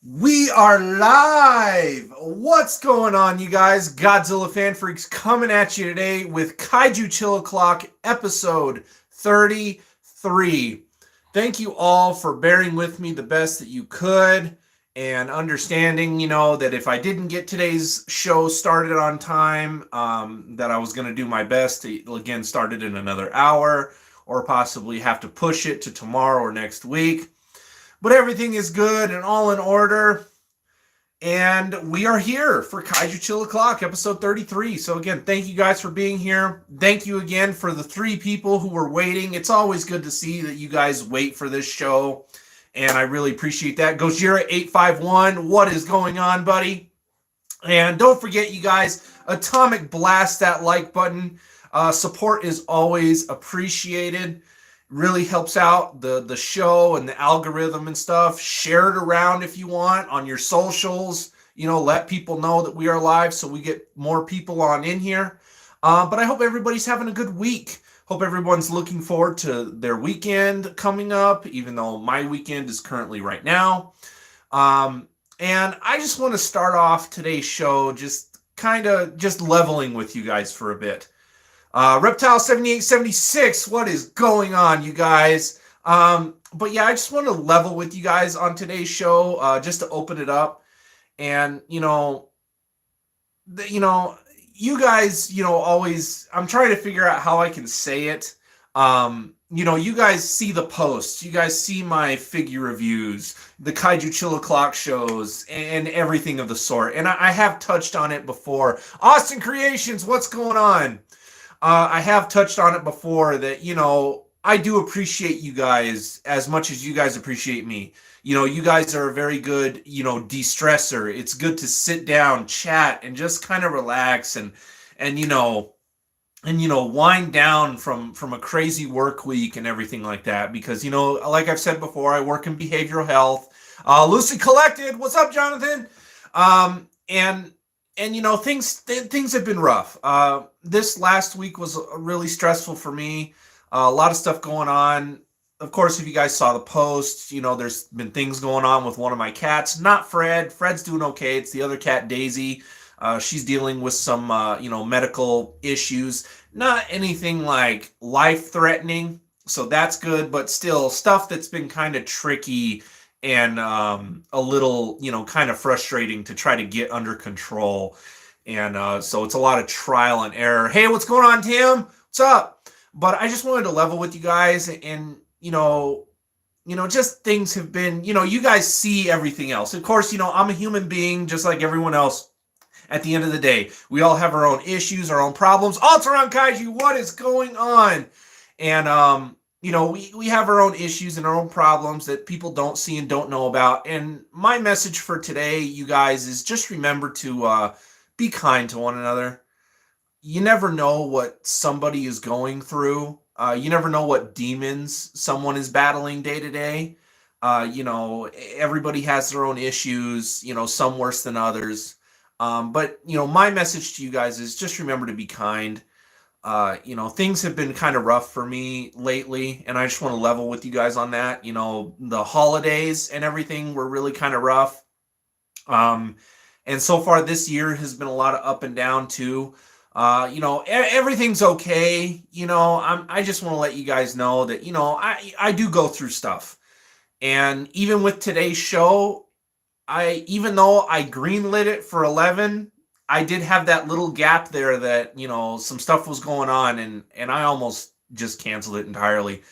We are live! What's going on, you guys? Godzilla Fan Freaks coming at you today with Kaiju Chill O'Clock episode 33. Thank you all for bearing with me the best that you could and understanding, that if I didn't get today's show started on time, that I was going to do my best to, again, start it in another hour or possibly have to push it to tomorrow or next week. But everything is good and all in order. And we are here for Kaiju Chill O'Clock, episode 33. So again, thank you guys for being here. Thank you again for the 3 people who were waiting. It's always good to see that you guys wait for this show. And I really appreciate that. Gojira851, what is going on, buddy? And don't forget, you guys, atomic blast that like button. Support is always appreciated. Really helps out the show and the algorithm and stuff. Share it around if you want on your socials. Let people know that we are live so we get more people on in here. But I hope everybody's having a good week. Hope everyone's looking forward to their weekend coming up, even though my weekend is currently right now. And I just want to start off today's show just leveling with you guys for a bit. Reptile7876, what is going on, you guys? But yeah, I just want to level with you guys on today's show, just to open it up. And, you guys, always, I'm trying to figure out how I can say it. You guys see the posts, you guys see my figure reviews, the Kaiju Chill O'Clock shows, and everything of the sort. And I have touched on it before. Austin Creations, what's going on? I have touched on it before that, I do appreciate you guys as much as you guys appreciate me. You guys are a very good, de-stressor. It's good to sit down, chat, and just kind of relax and wind down from a crazy work week and everything like that. Because, like I've said before, I work in behavioral health. Loosely Collected, what's up, Jonathan? And things have been rough. This last week was really stressful for me. A lot of stuff going on. Of course, if you guys saw the post, there's been things going on with one of my cats. Not Fred. Fred's doing okay. It's the other cat, Daisy. She's dealing with some, medical issues. Not anything like life-threatening, so that's good. But still, stuff that's been kind of tricky and a little, kind of frustrating to try to get under control. And so it's a lot of trial and error. Hey, what's going on, Tim? What's up? But I just wanted to level with you guys and, just things have been, you guys see everything else. Of course, I'm a human being just like everyone else. At the end of the day, we all have our own issues, our own problems. Alteron Kaiju, what is going on? And, we have our own issues and our own problems that people don't see and don't know about. And my message for today, you guys, is just remember to be kind to one another. You never know what somebody is going through. You never know what demons someone is battling day to day. Everybody has their own issues, some worse than others. But my message to you guys is just remember to be kind. Things have been kind of rough for me lately, and I just want to level with you guys on that. The holidays and everything were really kind of rough. And so far this year has been a lot of up and down too. Everything's okay. I just want to let you guys know that, I do go through stuff. And even with today's show, even though I greenlit it for 11, I did have that little gap there that, some stuff was going on and I almost just canceled it entirely.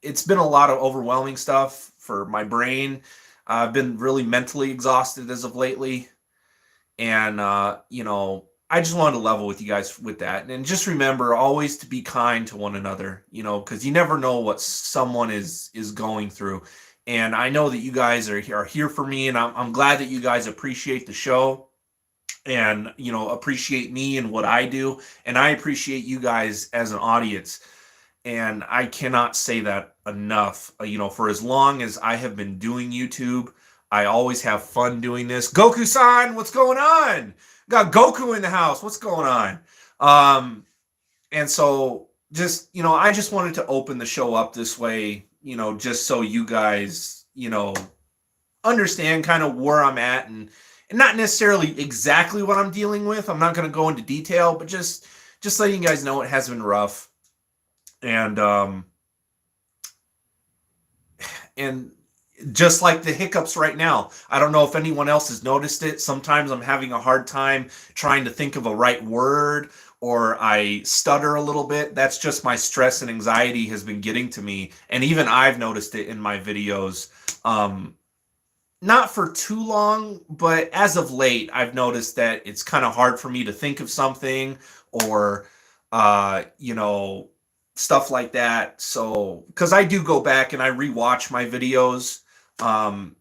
It's been a lot of overwhelming stuff for my brain. I've been really mentally exhausted as of lately. And, I just wanted to level with you guys with that. And just remember always to be kind to one another, because you never know what someone is going through. And I know that you guys are here for me, and I'm glad that you guys appreciate the show and, appreciate me and what I do. And I appreciate you guys as an audience. And I cannot say that enough. For as long as I have been doing YouTube, I always have fun doing this. Goku-san, what's going on? Got Goku in the house. What's going on? And so just, I just wanted to open the show up this way, just so you guys, understand kind of where I'm at, and not necessarily exactly what I'm dealing with. I'm not going to go into detail, but just letting you guys know it has been rough. And just like the hiccups right now, I don't know if anyone else has noticed it. Sometimes I'm having a hard time trying to think of a right word, or I stutter a little bit. That's just my stress and anxiety has been getting to me. And even I've noticed it in my videos. Not for too long, but as of late, I've noticed that it's kind of hard for me to think of something, or, stuff like that. So, because I do go back and I rewatch my videos,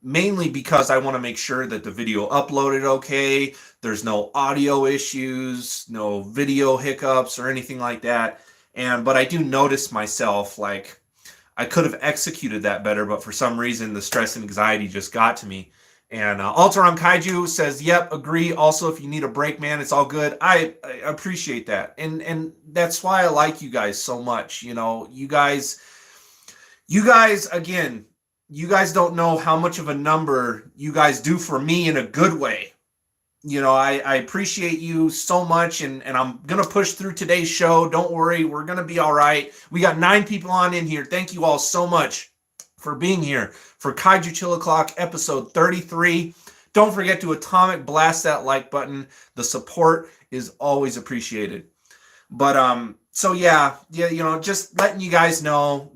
mainly because I want to make sure that the video uploaded okay. There's no audio issues, no video hiccups or anything like that. But I do notice myself, like, I could have executed that better, but for some reason the stress and anxiety just got to me. And Alteron Kaiju says, "Yep, agree. Also, if you need a break, man, it's all good." I appreciate that, and that's why I like you guys so much. You guys again, you guys don't know how much of a number you guys do for me in a good way. I appreciate you so much, and I'm going to push through today's show. Don't worry, we're going to be all right. We got 9 people on in here. Thank you all so much for being here for Kaiju Chill O'Clock episode 33. Don't forget to atomic blast that like button. The support is always appreciated. But so yeah, just letting you guys know,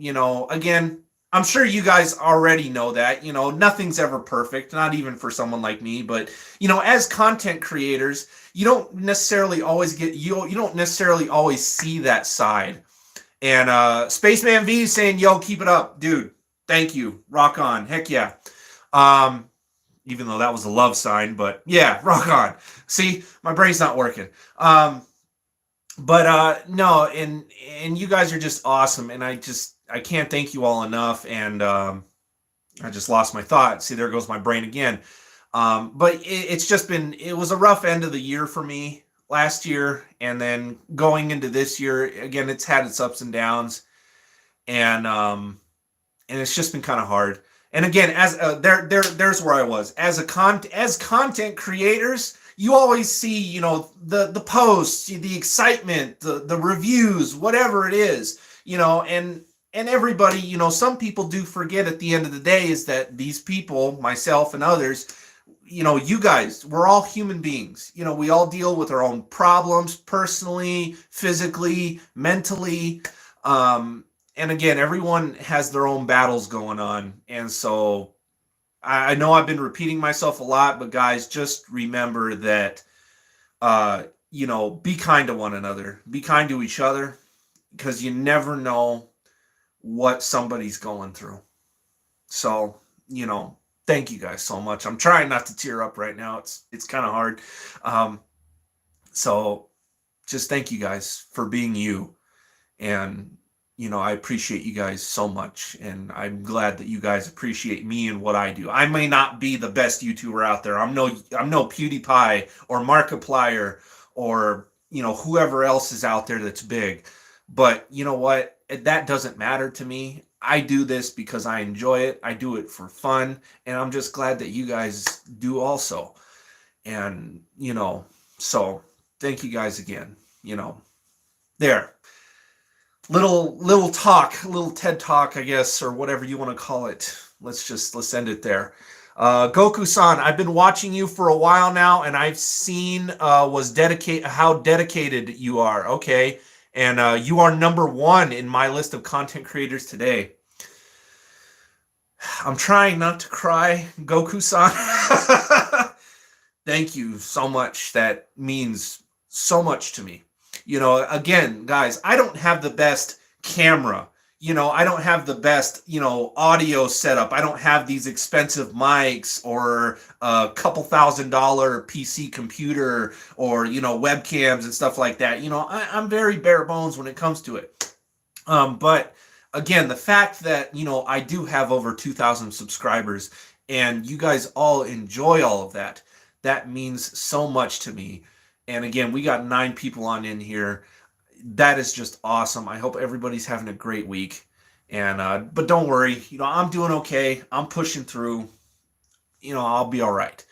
again, I'm sure you guys already know that, nothing's ever perfect, not even for someone like me, but as content creators, you don't necessarily always see that side. And Spaceman V is saying, "Yo, keep it up, dude. Thank you. Rock on. Heck yeah." Even though that was a love sign, but yeah, rock on. See, my brain's not working. But no, and you guys are just awesome, and I can't thank you all enough. And I just lost my thought. See, there goes my brain again. But it was a rough end of the year for me last year, and then going into this year again, it's had its ups and downs, and it's just been kind of hard. And again, as there's where I was as content creators. You always see, the posts, the excitement, the reviews, whatever it is, and everybody, some people do forget at the end of the day is that these people, myself and others, you guys, we're all human beings. We all deal with our own problems personally, physically, mentally. And again, everyone has their own battles going on. And so I know I've been repeating myself a lot, but guys, just remember that, be kind to one another, be kind to each other, because you never know what somebody's going through. So, thank you guys so much. I'm trying not to tear up right now. It's kind of hard. So just thank you guys for being you. And I appreciate you guys so much, and I'm glad that you guys appreciate me and what I do. I may not be the best YouTuber out there. I'm no PewDiePie or Markiplier or whoever else is out there that's big. But you know what? That doesn't matter to me. I do this because I enjoy it. I do it for fun, and I'm just glad that you guys do also. And so thank you guys again. There. Little talk, little TED talk, I guess, or whatever you want to call it. Let's end it there. Goku-san, I've been watching you for a while now, and I've seen how dedicated you are. Okay, and you are number 1 in my list of content creators today. I'm trying not to cry, Goku-san. Thank you so much. That means so much to me. Again, guys, I don't have the best camera. I don't have the best, audio setup. I don't have these expensive mics or a couple $1,000 PC computer or, webcams and stuff like that. I'm very bare bones when it comes to it. But again, the fact that, I do have over 2,000 subscribers and you guys all enjoy all of that, that means so much to me. And again, we got 9 people on in here. That is just awesome. I hope everybody's having a great week. And but don't worry, I'm doing okay. I'm pushing through. I'll be all right.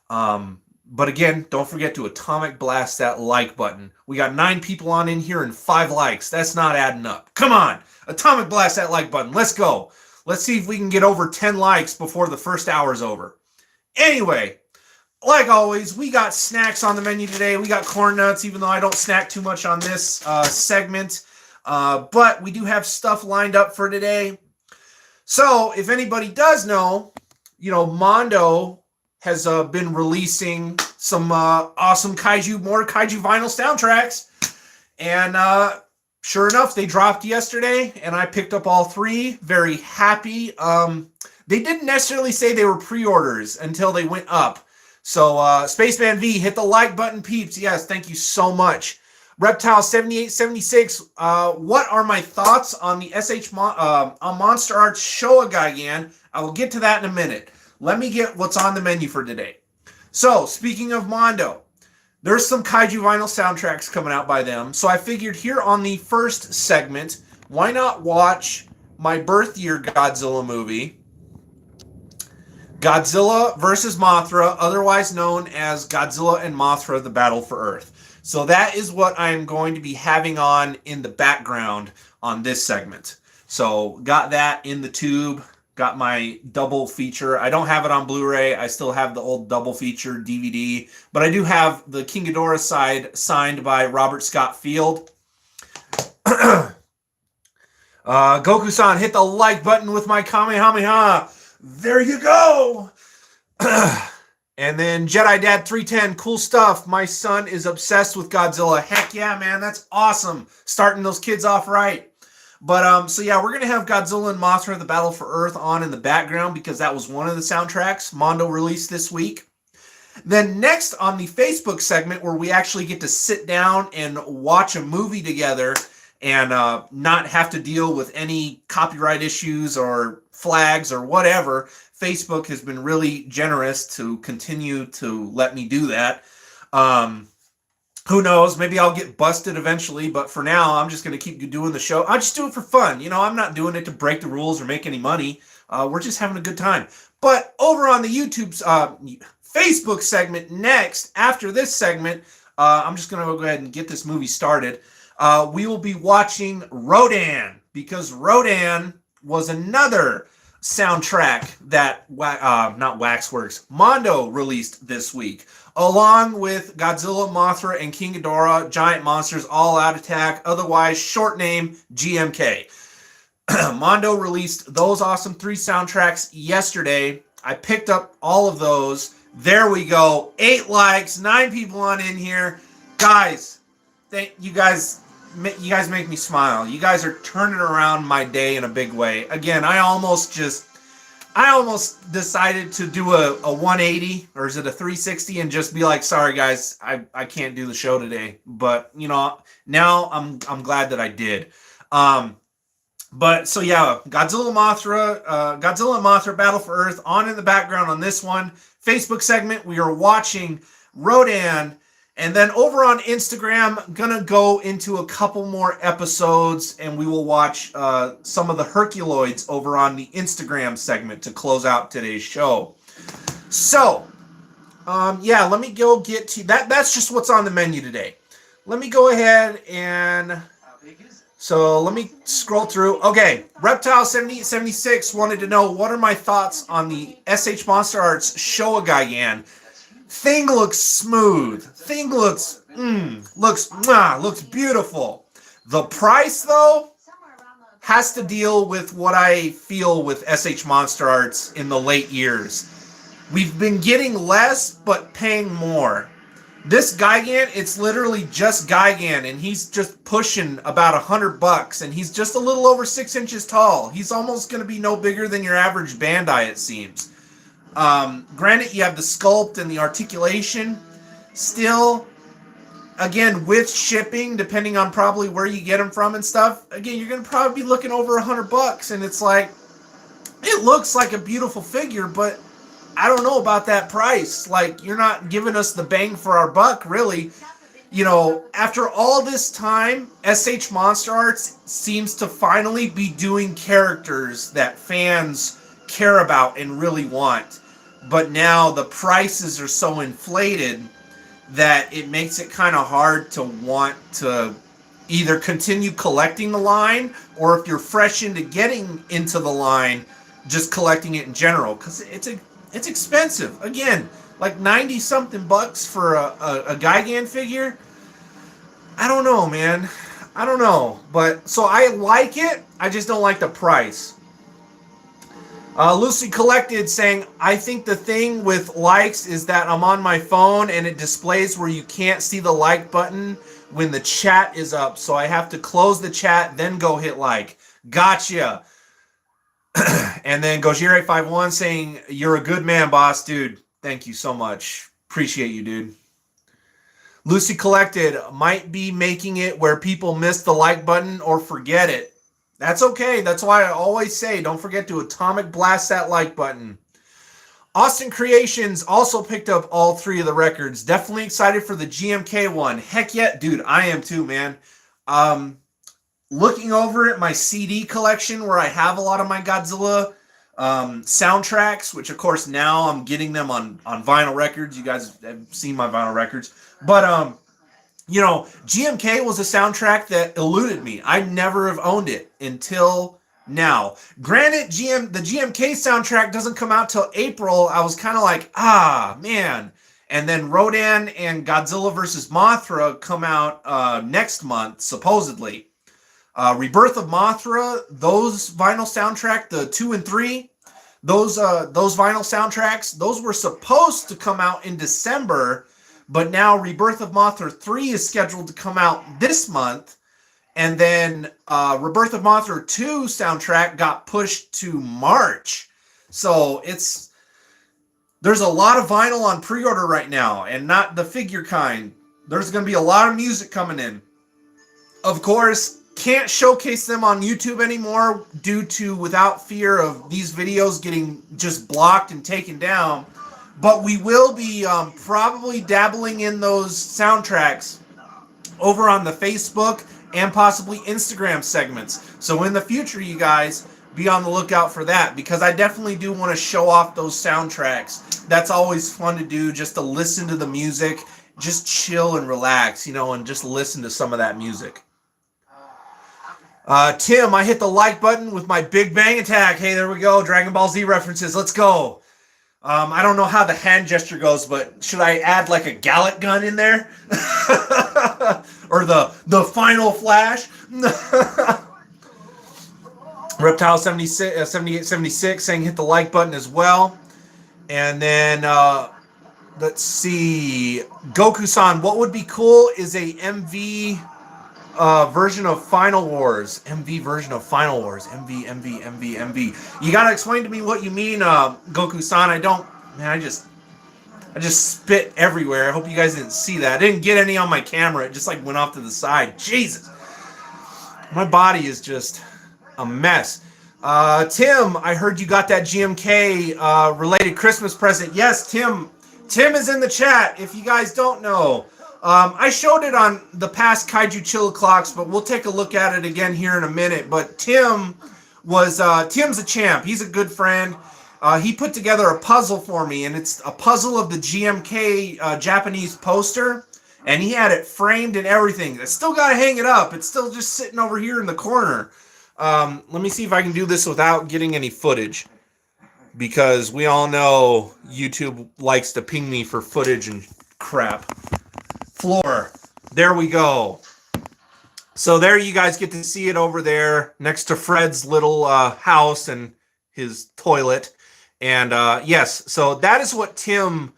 But again, don't forget to atomic blast that like button. We got 9 people on in here and 5 likes. That's not adding up. Come on, atomic blast that like button. Let's go. Let's see if we can get over 10 likes before the first hour's over. Anyway, like always, we got snacks on the menu today. We got corn nuts, even though I don't snack too much on this segment. But we do have stuff lined up for today. So if anybody does know, Mondo has been releasing some awesome more Kaiju vinyl soundtracks. And sure enough, they dropped yesterday, and I picked up all 3. Very happy. They didn't necessarily say they were pre-orders until they went up. So Spaceman V, hit the like button, peeps. Yes, thank you so much. Reptile7876, what are my thoughts on the on Monster Arts Showa-Gaigan? I will get to that in a minute. Let me get what's on the menu for today. So, speaking of Mondo, there's some Kaiju vinyl soundtracks coming out by them. So I figured here on the first segment, why not watch my birth year Godzilla movie, Godzilla vs. Mothra, otherwise known as Godzilla and Mothra, The Battle for Earth. So that is what I'm going to be having on in the background on this segment. So got that in the tube. Got my double feature. I don't have it on Blu-ray. I still have the old double feature DVD. But I do have the King Ghidorah side signed by Robert Scott Field. Goku-san, hit the like button with my Kamehameha. There you go. And then Jedi Dad 310, cool stuff. My son is obsessed with Godzilla. Heck yeah, man. That's awesome. Starting those kids off right. But, so yeah, we're going to have Godzilla and Mothra, The Battle for Earth on in the background because that was one of the soundtracks Mondo released this week. Then next on the Facebook segment where we actually get to sit down and watch a movie together and not have to deal with any copyright issues or flags or whatever, Facebook has been really generous to continue to let me do that. Who knows? Maybe I'll get busted eventually, but for now, I'm just going to keep doing the show. I just do it for fun. I'm not doing it to break the rules or make any money. We're just having a good time. But over on the YouTube's Facebook segment next, after this segment, I'm just going to go ahead and get this movie started. We will be watching Rodan, because Rodan was another soundtrack that, not Waxworks, Mondo released this week, along with Godzilla, Mothra, and King Ghidorah, Giant Monsters, All Out Attack, otherwise short name GMK. Mondo released those awesome 3 soundtracks yesterday. I picked up all of those. There we go. 8 likes, 9 people on in here. Guys, thank you guys. You guys make me smile. You guys are turning around my day in a big way. Again, I almost decided to do a 180, or is it a 360, and just be like, sorry guys, I can't do the show today. But now I'm glad that I did. But so yeah, Godzilla and Mothra Battle for Earth on in the background on this one. Facebook segment, we are watching Rodan. And then over on Instagram, gonna go into a couple more episodes, and we will watch some of the Herculoids over on the Instagram segment to close out today's show. So, yeah, let me go get to that. That's just what's on the menu today. Let me go ahead and let me scroll through. Okay, Reptile7876 wanted to know what are my thoughts on the SH Monster Arts Showa-Gaigan. Thing looks smooth. Thing looks beautiful. The price, though, has to deal with what I feel with SH Monster Arts in the late years. We've been getting less, but paying more. This Gaigan, it's literally just Gaigan, and he's just pushing about $100, and he's just a little over 6 inches tall. He's almost going to be no bigger than your average Bandai, it seems. Granted, you have the sculpt and the articulation. Still, again, with shipping, depending on probably where you get them from and stuff, again, you're going to probably be looking over $100, and it's like, it looks like a beautiful figure, but I don't know about that price. Like, you're not giving us the bang for our buck, really. After all this time, SH Monster Arts seems to finally be doing characters that fans care about and really want. But now the prices are so inflated that it makes it kind of hard to want to either continue collecting the line, or if you're fresh into getting into the line, just collecting it in general, because it's expensive. Again, like 90 something bucks for a Gigan figure. I don't know, man. I don't know. But so I like it, I just don't like the price. Lucy Collected saying, I think the thing with likes is that I'm on my phone and it displays where you can't see the like button when the chat is up. So I have to close the chat, then go hit like. Gotcha. And then Gojire51 saying, you're a good man, boss, dude. Thank you so much. Appreciate you, dude. Lucy Collected might be making it where people miss the like button or forget it. That's okay. That's why I always say don't forget to atomic blast that like button. Austin Creations also picked up all 3 of the records. Definitely excited for the GMK one. Heck yeah, dude, I am too, man. Looking over at my CD collection where I have a lot of my Godzilla soundtracks, which of course now I'm getting them on vinyl records. You guys have seen my vinyl records. But GMK was a soundtrack that eluded me. I never have owned it until now. Granted, the GMK soundtrack doesn't come out till April. I was kind of like, man. And then Rodan and Godzilla vs. Mothra come out next month, supposedly. Rebirth of Mothra, those vinyl soundtrack, the 2 and 3, those vinyl soundtracks, those were supposed to come out in December. But now Rebirth of Mothra 3 is scheduled to come out this month. And then Rebirth of Mothra 2 soundtrack got pushed to March. So there's a lot of vinyl on pre-order right now, and not the figure kind. There's going to be a lot of music coming in. Of course, can't showcase them on YouTube anymore due to without fear of these videos getting just blocked and taken down. But we will be probably dabbling in those soundtracks over on the Facebook and possibly Instagram segments. So in the future, you guys, be on the lookout for that, because I definitely do want to show off those soundtracks. That's always fun to do, just to listen to the music, just chill and relax, and just listen to some of that music. Tim, I hit the like button with my Big Bang Attack. Hey, there we go. Dragon Ball Z references. Let's go. I don't know how the hand gesture goes, but should I add like a Gallic gun in there? Or the final flash? Reptile 7876 saying hit the like button as well. And then let's see. Goku-san, what would be cool is a MV version of Final Wars. MV version of Final Wars. MV. You gotta explain to me what you mean, Goku-san. I just spit everywhere. I hope you guys didn't see that. I didn't get any on my camera. It just like went off to the side. Jesus. My body is just a mess. Tim, I heard you got that GMK related Christmas present. Yes, Tim is in the chat, if you guys don't know. I showed it on the past Kaiju Chill Clocks, but we'll take a look at it again here in a minute. But Tim's a champ. He's a good friend. He put together a puzzle for me, and it's a puzzle of the GMK Japanese poster, and he had it framed and everything. I still got to hang it up. It's still just sitting over here in the corner. Let me see if I can do this without getting any footage, because we all know YouTube likes to ping me for footage and crap. Floor. There we go. So there you guys get to see it over there next to Fred's little house and his toilet. And yes, so that is what Tim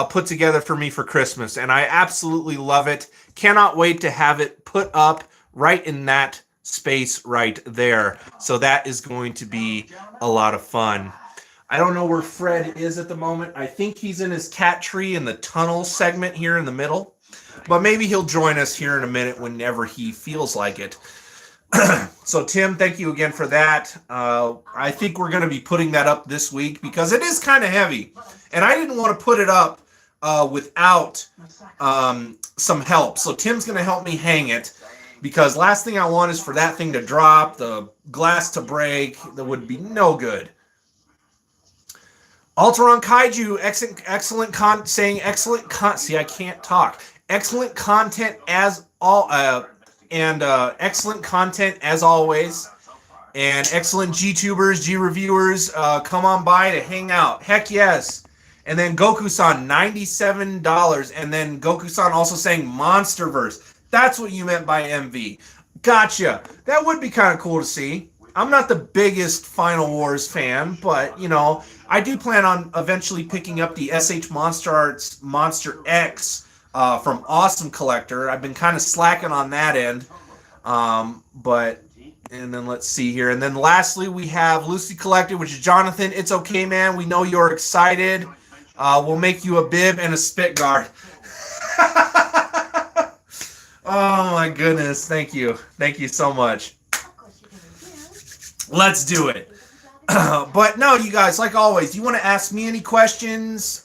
put together for me for Christmas, and I absolutely love it. Cannot wait to have it put up right in that space right there. So that is going to be a lot of fun. I don't know where Fred is at the moment. I think he's in his cat tree in the tunnel segment here in the middle. But maybe he'll join us here in a minute whenever he feels like it. So, Tim, thank you again for that. I think we're going to be putting that up this week because it is kind of heavy. And I didn't want to put it up without some help. So Tim's going to help me hang it, because last thing I want is for that thing to drop, the glass to break. That would be no good. Alteron Kaiju, see, I can't talk. Excellent content as excellent content as always. And excellent G-tubers, G-reviewers, come on by to hang out. Heck yes. And then Goku-san, $97. And then Goku-san also saying Monsterverse. That's what you meant by MV. Gotcha. That would be kind of cool to see. I'm not the biggest Final Wars fan, but, you know, I do plan on eventually picking up the SH Monster Arts Monster X from Awesome Collector. I've been kind of slacking on that end. And then let's see here. And then lastly, we have Lucy Collected, which is Jonathan. It's okay, man. We know you're excited. We'll make you a bib and a spit guard. Oh, my goodness. Thank you. Thank you so much. Let's do it. But no, you guys, like always, you want to ask me any questions,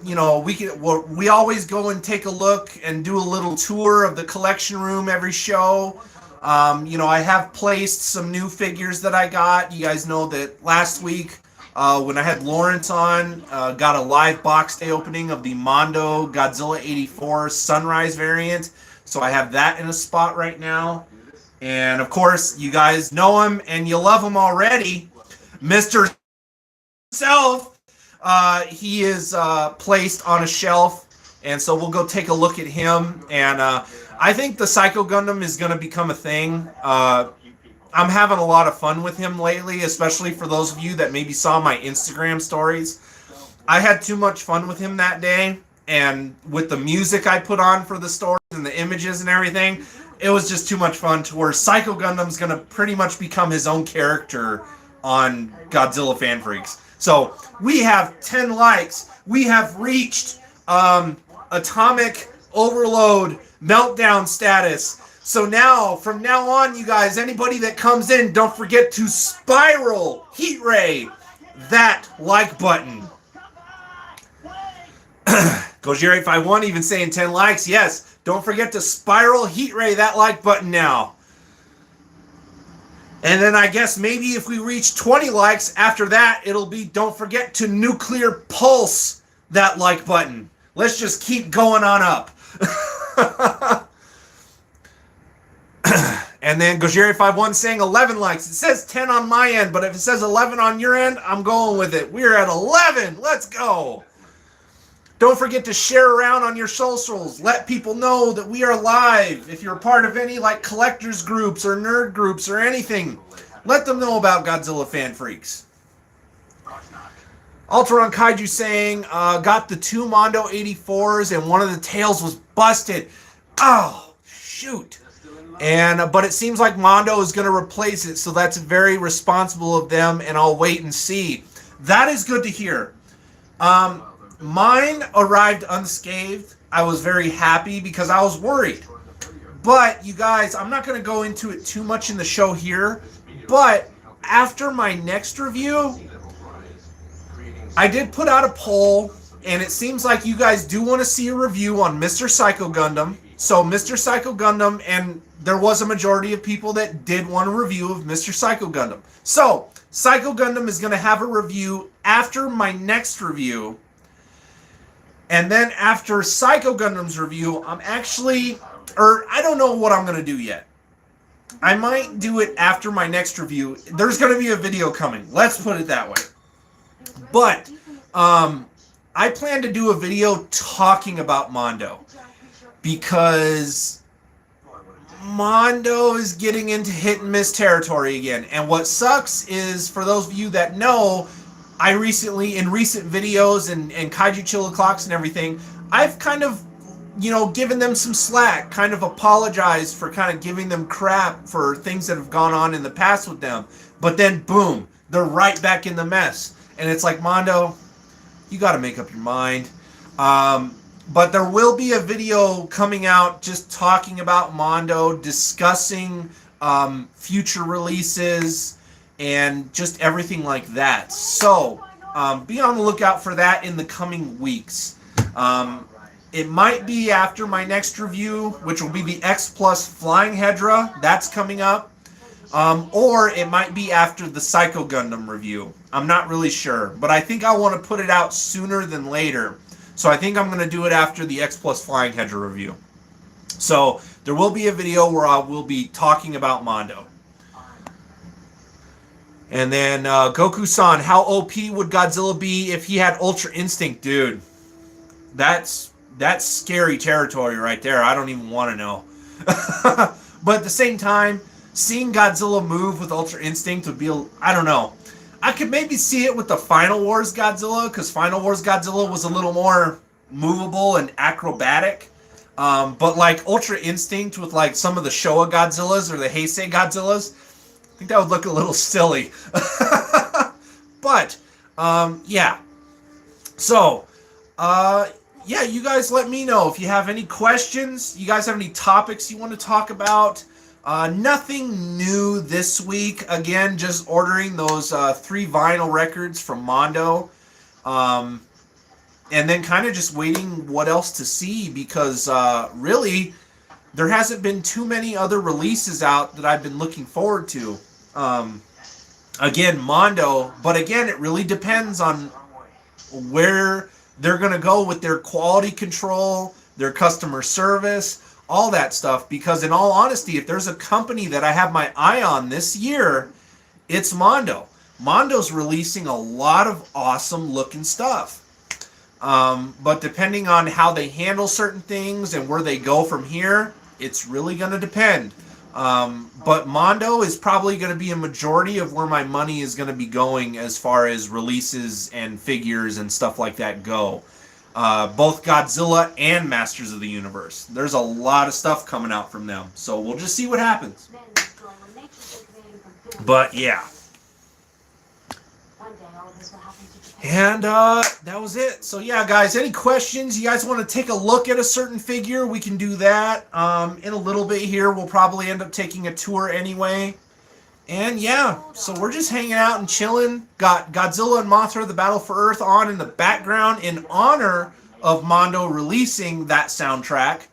you know, we always go and take a look and do a little tour of the collection room every show. You know, I have placed some new figures that I got. You guys know that last week, when I had Lawrence on, got a live box day opening of the Mondo Godzilla 84 Sunrise variant. So I have that in a spot right now. And of course, you guys know him and you love him already. Mr. Self, he is placed on a shelf. And so we'll go take a look at him. And I think the Psycho Gundam is going to become a thing. I'm having a lot of fun with him lately, especially for those of you that maybe saw my Instagram stories. I had too much fun with him that day. And with the music I put on for the stories and the images and everything, it was just too much fun to where Psycho Gundam's going to pretty much become his own character on Godzilla Fan Freaks. So we have 10 likes. We have reached atomic overload meltdown status. So now, from now on, you guys, anybody that comes in, don't forget to spiral heat ray that like button. Gojiri51 even saying 10 likes. Yes, don't forget to spiral heat ray that like button now. And then I guess maybe if we reach 20 likes after that, it'll be don't forget to nuclear pulse that like button. Let's just keep going on up. And then Gojiri51 saying 11 likes. It says 10 on my end, but if it says 11 on your end, I'm going with it. We're at 11. Let's go. Don't forget to share around on your socials. Let people know that we are live. If you're a part of any like collectors groups or nerd groups or anything, let them know about Godzilla Fan Freaks. Alteron Kaiju saying, got the 2 Mondo 84s and one of the tails was busted. Oh, shoot. And but it seems like Mondo is going to replace it, so that's very responsible of them, and I'll wait and see. That is good to hear. Mine arrived unscathed. I was very happy because I was worried. But, you guys, I'm not going to go into it too much in the show here, but after my next review, I did put out a poll, and it seems like you guys do want to see a review on Mr. Psycho Gundam. So, Mr. Psycho Gundam, and there was a majority of people that did want a review of Mr. Psycho Gundam. So, Psycho Gundam is going to have a review after my next review. And then after Psycho Gundam's review, I don't know what I'm going to do yet. I might do it after my next review. There's going to be a video coming. Let's put it that way. But I plan to do a video talking about Mondo, because Mondo is getting into hit and miss territory again. And what sucks is, for those of you that know, I recently, in recent videos and Kaiju Chill Clocks and everything, I've kind of, you know, given them some slack, kind of apologized for kind of giving them crap for things that have gone on in the past with them. But then, boom, they're right back in the mess. And it's like, Mondo, you got to make up your mind. But there will be a video coming out just talking about Mondo, discussing future releases, and just everything like that. So, be on the lookout for that in the coming weeks. It might be after my next review, which will be the X Plus Flying Hedra. That's coming up. Or it might be after the Psycho Gundam review. I'm not really sure. But I think I want to put it out sooner than later. So I think I'm going to do it after the X Plus Flying Hedra review. So there will be a video where I will be talking about Mondo. And then Goku-san, how OP would Godzilla be if he had Ultra Instinct? Dude, that's scary territory right there. I don't even want to know. But at the same time, seeing Godzilla move with Ultra Instinct would be, I don't know. I could maybe see it with the Final Wars Godzilla, because Final Wars Godzilla was a little more movable and acrobatic. But like Ultra Instinct with like some of the Showa Godzillas or the Heisei Godzillas, I think that would look a little silly. But, yeah. So, yeah, you guys let me know if you have any questions. You guys have any topics you want to talk about. Nothing new this week. Again, just ordering those 3 vinyl records from Mondo. And then kind of just waiting what else to see, because really there hasn't been too many other releases out that I've been looking forward to. Again, Mondo, but again, it really depends on where they're going to go with their quality control, their customer service, all that stuff. Because in all honesty, if there's a company that I have my eye on this year, it's Mondo. Mondo's releasing a lot of awesome looking stuff. But depending on how they handle certain things and where they go from here, it's really going to depend. But Mondo is probably going to be a majority of where my money is going to be going as far as releases and figures and stuff like that go. Both Godzilla and Masters of the Universe. There's a lot of stuff coming out from them. So we'll just see what happens. But yeah. And that was it. So yeah, guys, any questions? You guys want to take a look at a certain figure? We can do that. In a little bit here, we'll probably end up taking a tour anyway. And yeah, so we're just hanging out and chilling. Got Godzilla and Mothra, The Battle for Earth on in the background in honor of Mondo releasing that soundtrack.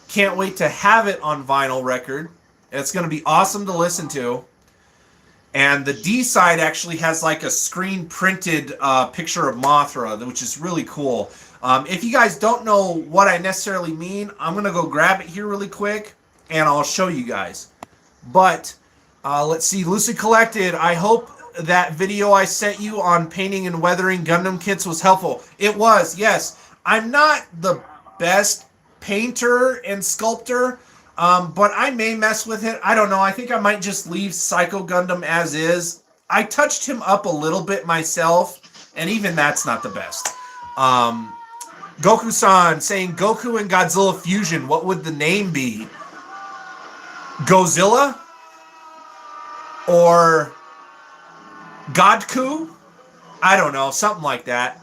Can't wait to have it on vinyl record. It's going to be awesome to listen to. And the D side actually has like a screen printed picture of Mothra, which is really cool. If you guys don't know what I necessarily mean, I'm going to go grab it here really quick and I'll show you guys. But let's see, Loosely Collected, I hope that video I sent you on painting and weathering Gundam kits was helpful. It was, yes. I'm not the best painter and sculptor, but I may mess with it. I don't know. I think I might just leave Psycho Gundam as is. I touched him up a little bit myself, and even that's not the best. Goku-san saying Goku and Godzilla fusion. What would the name be? Godzilla? Or Godku? I don't know. Something like that.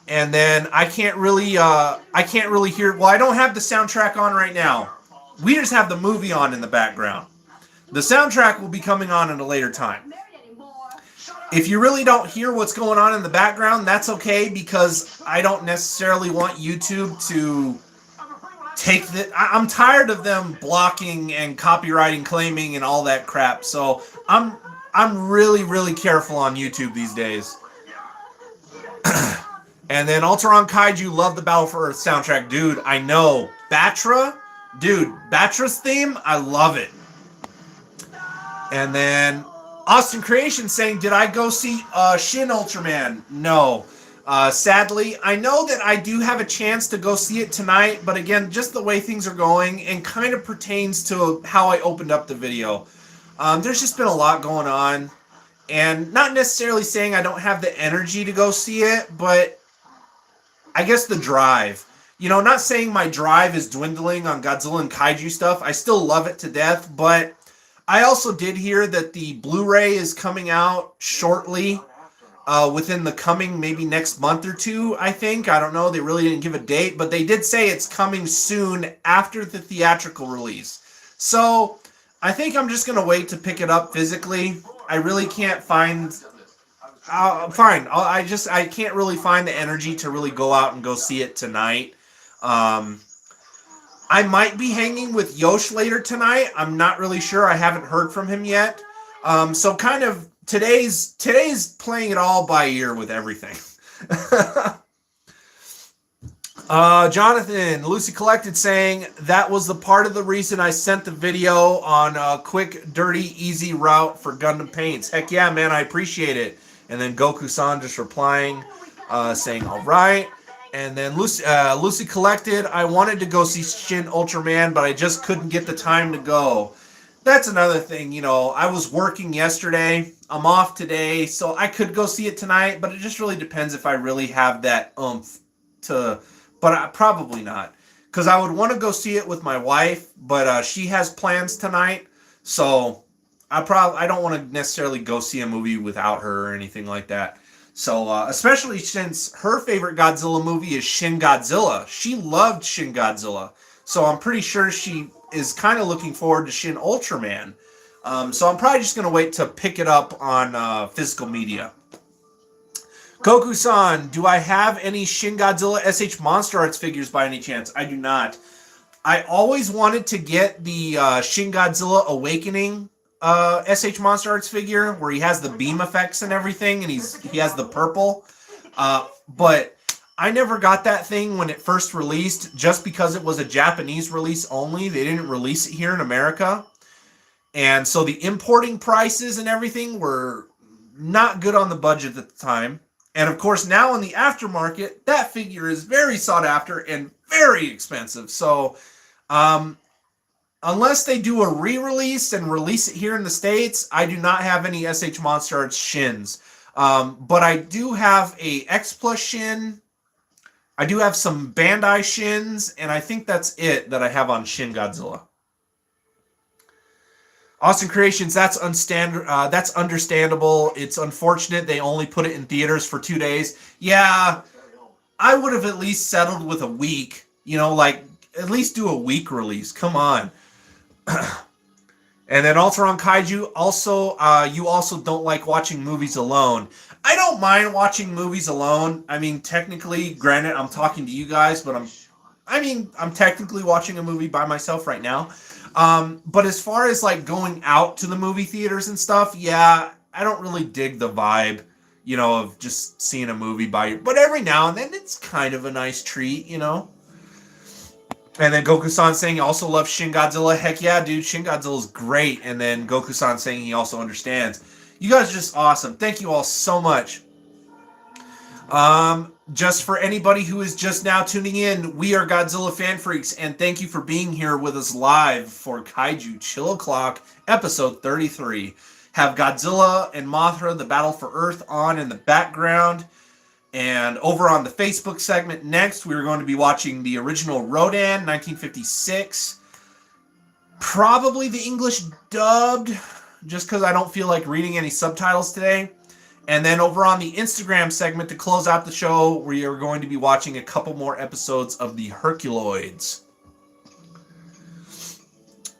And then I can't really hear. Well, I don't have the soundtrack on right now. We just have the movie on in the background. The soundtrack will be coming on at a later time. If you really don't hear what's going on in the background, that's okay, because I don't necessarily want YouTube to take the... I'm tired of them blocking and copywriting, claiming, and all that crap. So I'm really, really careful on YouTube these days. And then Ultron Kaiju, love the Battle for Earth soundtrack. Dude, I know. Batra? Dude, Batra's theme, I love it. And then Austin Creation saying, did I go see Shin Ultraman? No. Sadly, I know that I do have a chance to go see it tonight, but again, just the way things are going, and kind of pertains to how I opened up the video. There's just been a lot going on, and not necessarily saying I don't have the energy to go see it, but I guess the drive. You know, not saying my drive is dwindling on Godzilla and Kaiju stuff. I still love it to death, but I also did hear that the Blu-ray is coming out shortly, within the coming maybe next month or two, I think. I don't know. They really didn't give a date, but they did say it's coming soon after the theatrical release. So I think I'm just going to wait to pick it up physically. I really can't find... Fine. I can't really find the energy to really go out and go see it tonight. Um, I might be hanging with Yosh later tonight. I'm not really sure. I haven't heard from him yet. So kind of today's playing it all by ear with everything. Jonathan, Lucy Collected saying that was the part of the reason I sent the video on a quick, dirty, easy route for Gundam paints. Heck yeah, man, I appreciate it. And then Goku-san just replying, saying, all right. And then Lucy Collected, I wanted to go see Shin Ultraman, but I just couldn't get the time to go. That's another thing, I was working yesterday. I'm off today, so I could go see it tonight, but it just really depends if I really have that oomph to... But probably not, because I would want to go see it with my wife, but she has plans tonight, so I don't want to necessarily go see a movie without her or anything like that. So especially since her favorite Godzilla movie is Shin Godzilla. She loved Shin Godzilla, so I'm pretty sure she is kind of looking forward to Shin Ultraman. So I'm probably just going to wait to pick it up on physical media. Goku-san, do I have any Shin Godzilla SH Monster Arts figures by any chance? I do not. I always wanted to get the Shin Godzilla Awakening SH Monster Arts figure where he has the beam effects and everything, and he has the purple. But I never got that thing when it first released just because it was a Japanese release only. They didn't release it here in America. And so the importing prices and everything were not good on the budget at the time. And of course, now in the aftermarket, that figure is very sought after and very expensive. So, unless they do a re-release and release it here in the States, I do not have any SH Monster Arts Shins. But I do have a X Plus Shin. I do have some Bandai Shins, and I think that's it that I have on Shin Godzilla. Austin Creations, that's understandable. It's unfortunate they only put it in theaters for 2 days. Yeah, I would have at least settled with a week. At least do a week release. Come on. And then Ultron Kaiju, also, you also don't like watching movies alone. I don't mind watching movies alone. I mean, technically, granted, I'm talking to you guys, but I'm technically watching a movie by myself right now. But as far as going out to the movie theaters and stuff, yeah, I don't really dig the vibe, of just seeing a movie but every now and then it's kind of a nice treat, And then Goku-san saying he also loves Shin Godzilla. Heck yeah, dude, Shin Godzilla's great. And then Goku-san saying he also understands. You guys are just awesome. Thank you all so much. Just for anybody who is just now tuning in, we are Godzilla Fan Freaks, and thank you for being here with us live for Kaiju Chill O'Clock, episode 33. Have Godzilla and Mothra, the Battle for Earth, on in the background. And over on the Facebook segment next, we're going to be watching the original Rodan, 1956. Probably the English dubbed, just because I don't feel like reading any subtitles today. And then over on the Instagram segment to close out the show, we are going to be watching a couple more episodes of the Herculoids.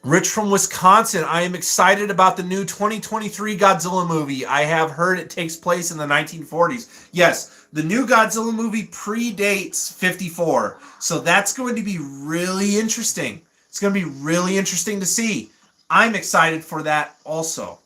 Rich from Wisconsin, I am excited about the new 2023 Godzilla movie. I have heard it takes place in the 1940s. Yes, the new Godzilla movie predates 54. So that's going to be really interesting. It's going to be really interesting to see. I'm excited for that also.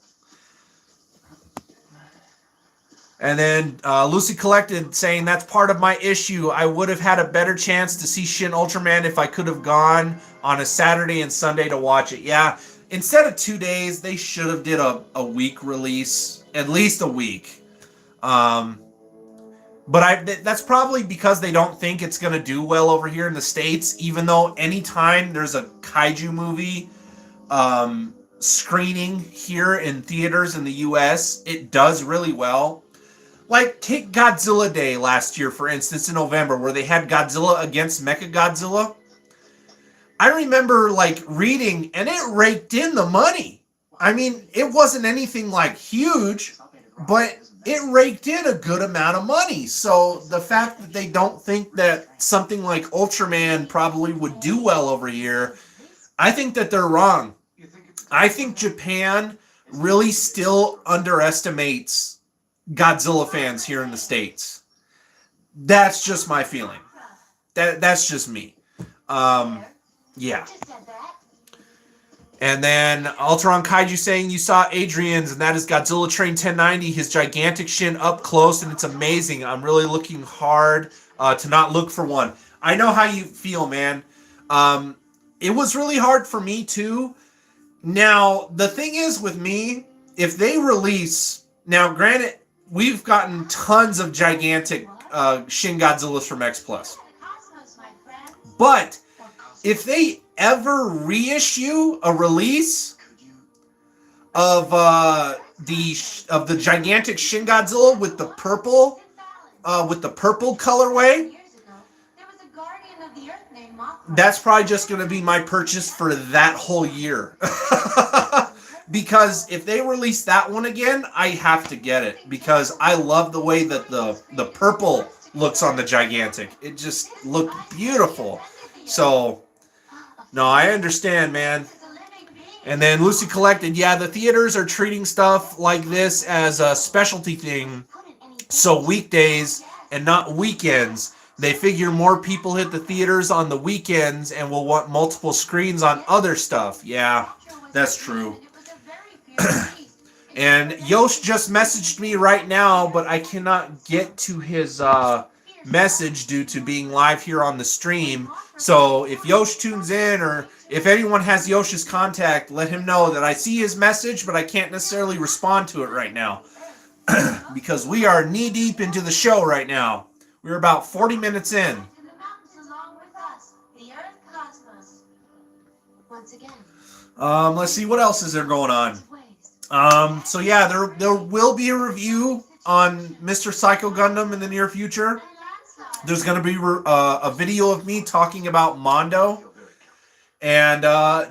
And then Lucy Collected saying, that's part of my issue. I would have had a better chance to see Shin Ultraman if I could have gone on a Saturday and Sunday to watch it. Yeah, instead of 2 days, they should have did a week release. At least a week. But that's probably because they don't think it's going to do well over here in the States, even though anytime there's a Kaiju movie screening here in theaters in the U.S., it does really well. Take Godzilla Day last year, for instance, in November, where they had Godzilla against Mechagodzilla. I remember, reading, and it raked in the money. I mean, it wasn't anything, huge, but it raked in a good amount of money. So the fact that they don't think that something like Ultraman probably would do well over here, I think that they're wrong. I think Japan really still underestimates Godzilla fans here in the States. That's just my feeling. That's just me. Yeah. And then Alteron Kaiju saying you saw Adrian's, and that is Godzilla Train 1090, his gigantic shin up close, and it's amazing. I'm really looking hard to not look for one. I know how you feel, man. It was really hard for me, too. Now, the thing is with me, if they release... Now, granted, we've gotten tons of gigantic Shin Godzillas from X+. But if they ever reissue a release of the gigantic Shin Godzilla with the purple colorway, that's probably just going to be my purchase for that whole year. Because if they release that one again, I have to get it because I love the way that the purple looks on the gigantic. It just looked beautiful. So, no, I understand, man. And then Lucy Collected, yeah, the theaters are treating stuff like this as a specialty thing. So weekdays and not weekends. They figure more people hit the theaters on the weekends and will want multiple screens on other stuff. Yeah, that's true. And Yosh just messaged me right now, but I cannot get to his message due to being live here on the stream. So if Yosh tunes in, or if anyone has Yosh's contact, let him know that I see his message, but I can't necessarily respond to it right now. Because we are knee-deep into the show right now. We're about 40 minutes in. Let's see, what else is there going on? So yeah, there will be a review on Mr. Psycho Gundam in the near future. There's going to be a video of me talking about Mondo. And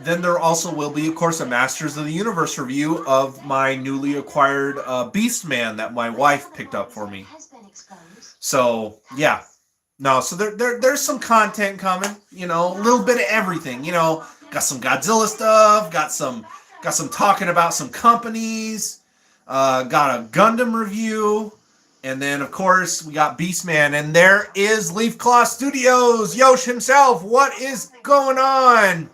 then there also will be, of course, a Masters of the Universe review of my newly acquired Beastman that my wife picked up for me. So, yeah. No, so there's some content coming, you know, a little bit of everything, you know. Got some Godzilla stuff, got some talking about some companies, got a Gundam review, and then, of course, we got Beastman, and there is Leaf Claw Studios, Yosh himself. What is going on?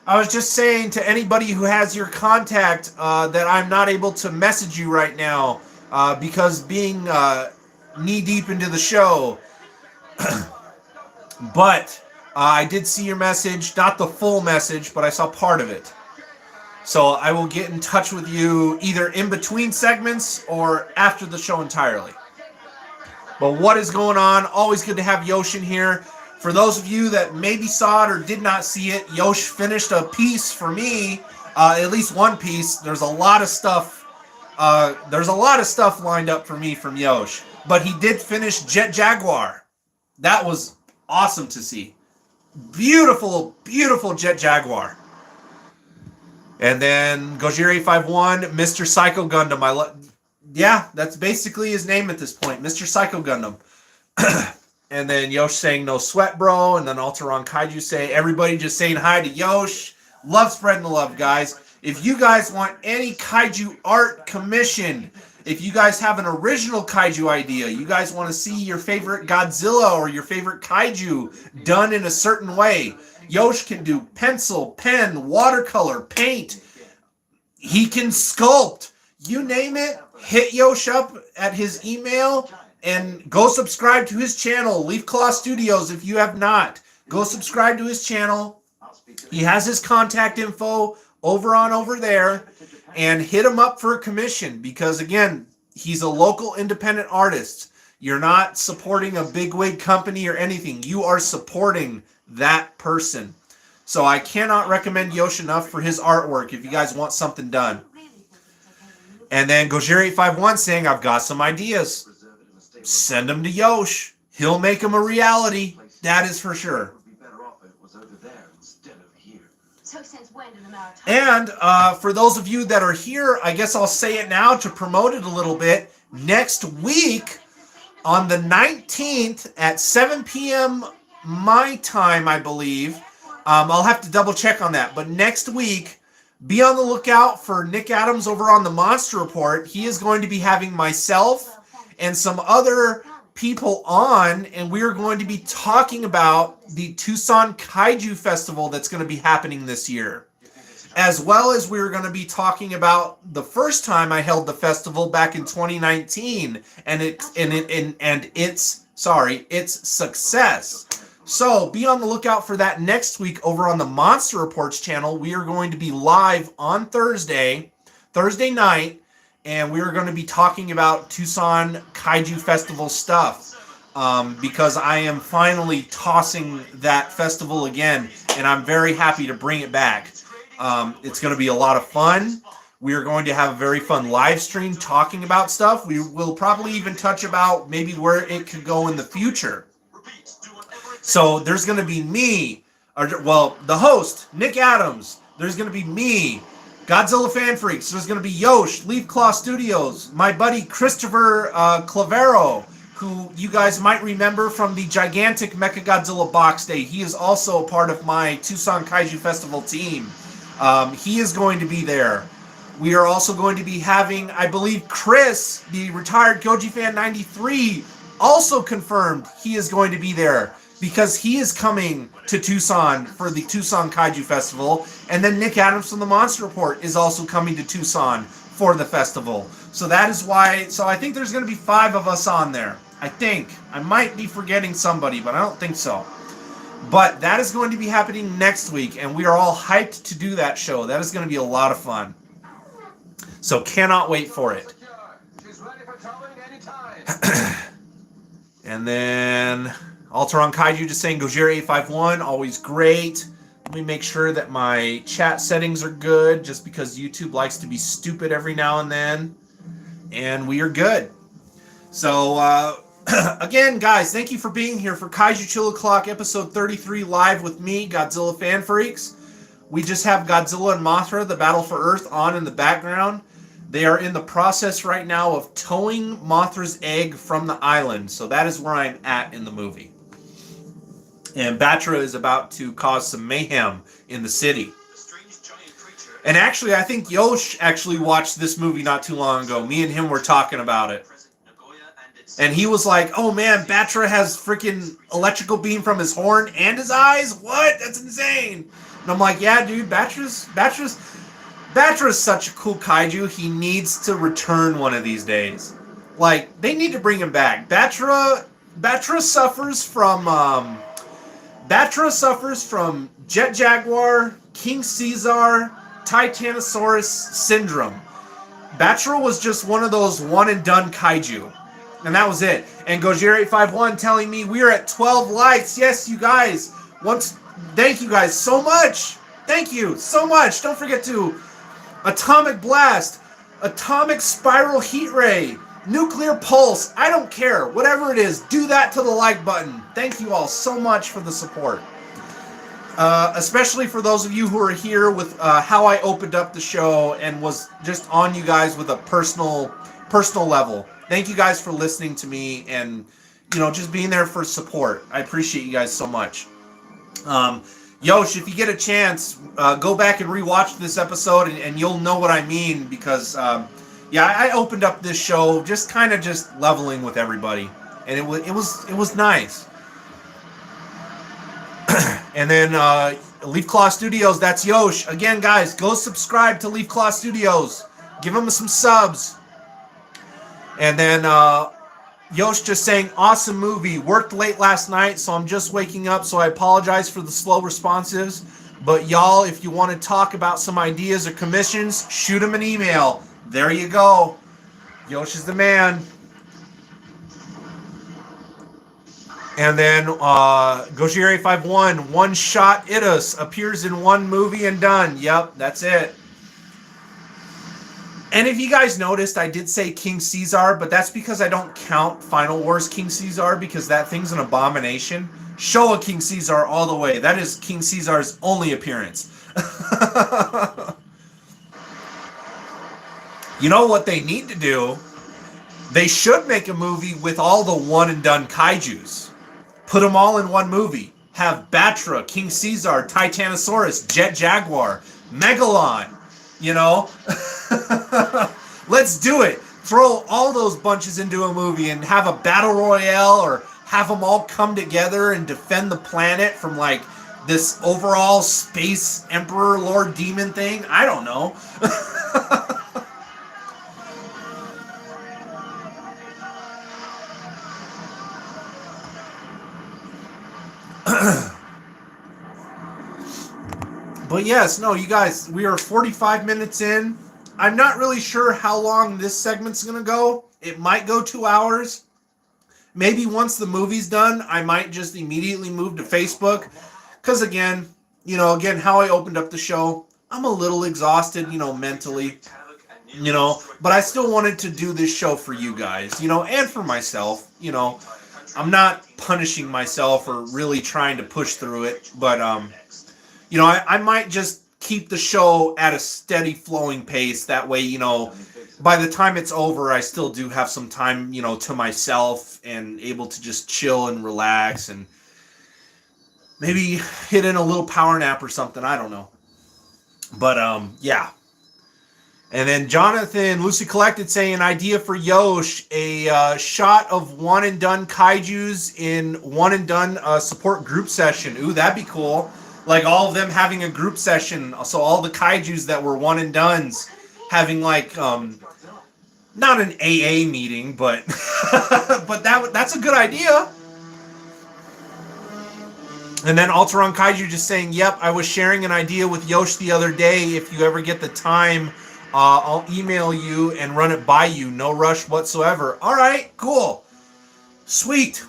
I was just saying to anybody who has your contact that I'm not able to message you right now because being knee-deep into the show. But I did see your message, not the full message, but I saw part of it. So I will get in touch with you either in between segments or after the show entirely. But what is going on? Always good to have Yosh in here. For those of you that maybe saw it or did not see it, Yosh finished a piece for me, at least one piece. There's a lot of stuff. Lined up for me from Yosh. But he did finish Jet Jaguar. That was awesome to see. Beautiful, beautiful Jet Jaguar. And then Gojira851, Mr. Psycho Gundam. Yeah, that's basically his name at this point, Mr. Psycho Gundam. And then Yosh saying no sweat, bro. And then Alteron Kaiju say everybody just saying hi to Yosh. Love spreading the love, guys. If you guys want any Kaiju art commissioned, if you guys have an original Kaiju idea, you guys want to see your favorite Godzilla or your favorite Kaiju done in a certain way, Yosh can do pencil, pen, watercolor, paint. He can sculpt. You name it, hit Yosh up at his email and go subscribe to his channel, Leaf Claw Studios, if you have not. Go subscribe to his channel. He has his contact info over there. And hit him up for a commission because, again, he's a local independent artist. You're not supporting a bigwig company or anything. You are supporting that person. So I cannot recommend Yosh enough for his artwork if you guys want something done. And then Gojira851 saying, I've got some ideas. Send them to Yosh. He'll make them a reality. That is for sure. And for those of you that are here, I guess I'll say it now to promote it a little bit. Next week, on the 19th at 7 p.m. my time, I believe. I'll have to double check on that. But next week, Be on the lookout for Nick Adams over on the Monster Report. He is going to be having myself and some other people on, and we are going to be talking about the Tucson Kaiju Festival that's going to be happening this year. As well as we're going to be talking about the first time I held the festival back in 2019 and its success. So be on the lookout for that next week over on the Monster Reports channel. We are going to be live on Thursday night, and we are going to be talking about Tucson Kaiju Festival stuff because I am finally tossing that festival again, and I'm very happy to bring it back. It's going to be a lot of fun. We are going to have a very fun live stream talking about stuff. We will probably even touch about maybe where it could go in the future. So there's going to be me, the host, Nick Adams. There's going to be me, Godzilla Fan Freaks. There's going to be Yosh, Leaf Claw Studios, my buddy Christopher Clavero, who you guys might remember from the gigantic Mechagodzilla box day. He is also a part of my Tucson Kaiju Festival team. He is going to be there. We are also going to be having, I believe, Chris, the retired Goji Fan 93, also confirmed he is going to be there because he is coming to Tucson for the Tucson Kaiju Festival. And then Nick Adams from the Monster Report is also coming to Tucson for the festival. So that is why, so I think there's going to be 5 of us on there. I think. I might be forgetting somebody, but I don't think so. But that is going to be happening next week, and we are all hyped to do that show. That is going to be a lot of fun. So cannot wait for it. And then Alteron Kaiju just saying Gojira851, always great. Let me make sure that my chat settings are good, just because YouTube likes to be stupid every now and then. And we are good. So, again, guys, thank you for being here for Kaiju Chill O'Clock episode 33 live with me, Godzilla Fan Freaks. We just have Godzilla and Mothra, the Battle for Earth, on in the background. They are in the process right now of towing Mothra's egg from the island. So that is where I'm at in the movie. And Batra is about to cause some mayhem in the city. And actually, I think Yosh actually watched this movie not too long ago. Me and him were talking about it. And he was like, oh man, Batra has freaking electrical beam from his horn and his eyes? What? That's insane. And I'm like, yeah, dude, Batra's such a cool kaiju. He needs to return one of these days. Like, they need to bring him back. Batra suffers from Jet Jaguar, King Caesar, Titanosaurus syndrome. Batra was just one of those one and done kaiju. And that was it. And Gojira851 telling me we are at 12 likes. Yes, you guys. Thank you guys so much. Thank you so much. Don't forget to Atomic Blast, Atomic Spiral Heat Ray, Nuclear Pulse. I don't care. Whatever it is, do that to the like button. Thank you all so much for the support. Especially for those of you who are here with how I opened up the show and was just on you guys with a personal level. Thank you guys for listening to me and, just being there for support. I appreciate you guys so much. Yosh, if you get a chance, go back and rewatch this episode and you'll know what I mean because, I opened up this show just leveling with everybody. And it was nice. And then Leaf Claw Studios, that's Yosh. Again, guys, go subscribe to Leaf Claw Studios. Give them some subs. And then Yosh just saying, awesome movie. Worked late last night, so I'm just waking up, so I apologize for the slow responses. But y'all, if you want to talk about some ideas or commissions, shoot him an email. There you go. Yosh is the man. And then Gojira851, One Shot Itus, appears in one movie and done. Yep, that's it. And if you guys noticed, I did say King Caesar, but that's because I don't count Final Wars King Caesar because that thing's an abomination. Showa King Caesar all the way. That is King Caesar's only appearance. You know what they need to do? They should make a movie with all the one-and-done kaijus. Put them all in one movie. Have Batra, King Caesar, Titanosaurus, Jet Jaguar, Megalon. You know? Let's do it. Throw all those bunches into a movie and have a battle royale, or have them all come together and defend the planet from like this overall space emperor lord demon thing. I don't know. But yes, no, you guys, we are 45 minutes in. I'm not really sure how long this segment's going to go. It might go 2 hours. Maybe once the movie's done, I might just immediately move to Facebook. Because again, how I opened up the show, I'm a little exhausted, mentally, but I still wanted to do this show for you guys, and for myself, I'm not punishing myself or really trying to push through it, but, I might just keep the show at a steady flowing pace. That way, by the time it's over, I still do have some time, to myself and able to just chill and relax and maybe hit in a little power nap or something. I don't know. But, yeah. And then Jonathan, Lucy Collected, saying an idea for Yosh, a shot of one and done kaijus in one and done support group session. Ooh, that'd be cool. Like all of them having a group session. So all the kaijus that were one and dones having like, not an AA meeting, but but that's a good idea. And then Alteron Kaiju just saying, yep, I was sharing an idea with Yosh the other day. If you ever get the time, I'll email you and run it by you. No rush whatsoever. All right, cool. Sweet.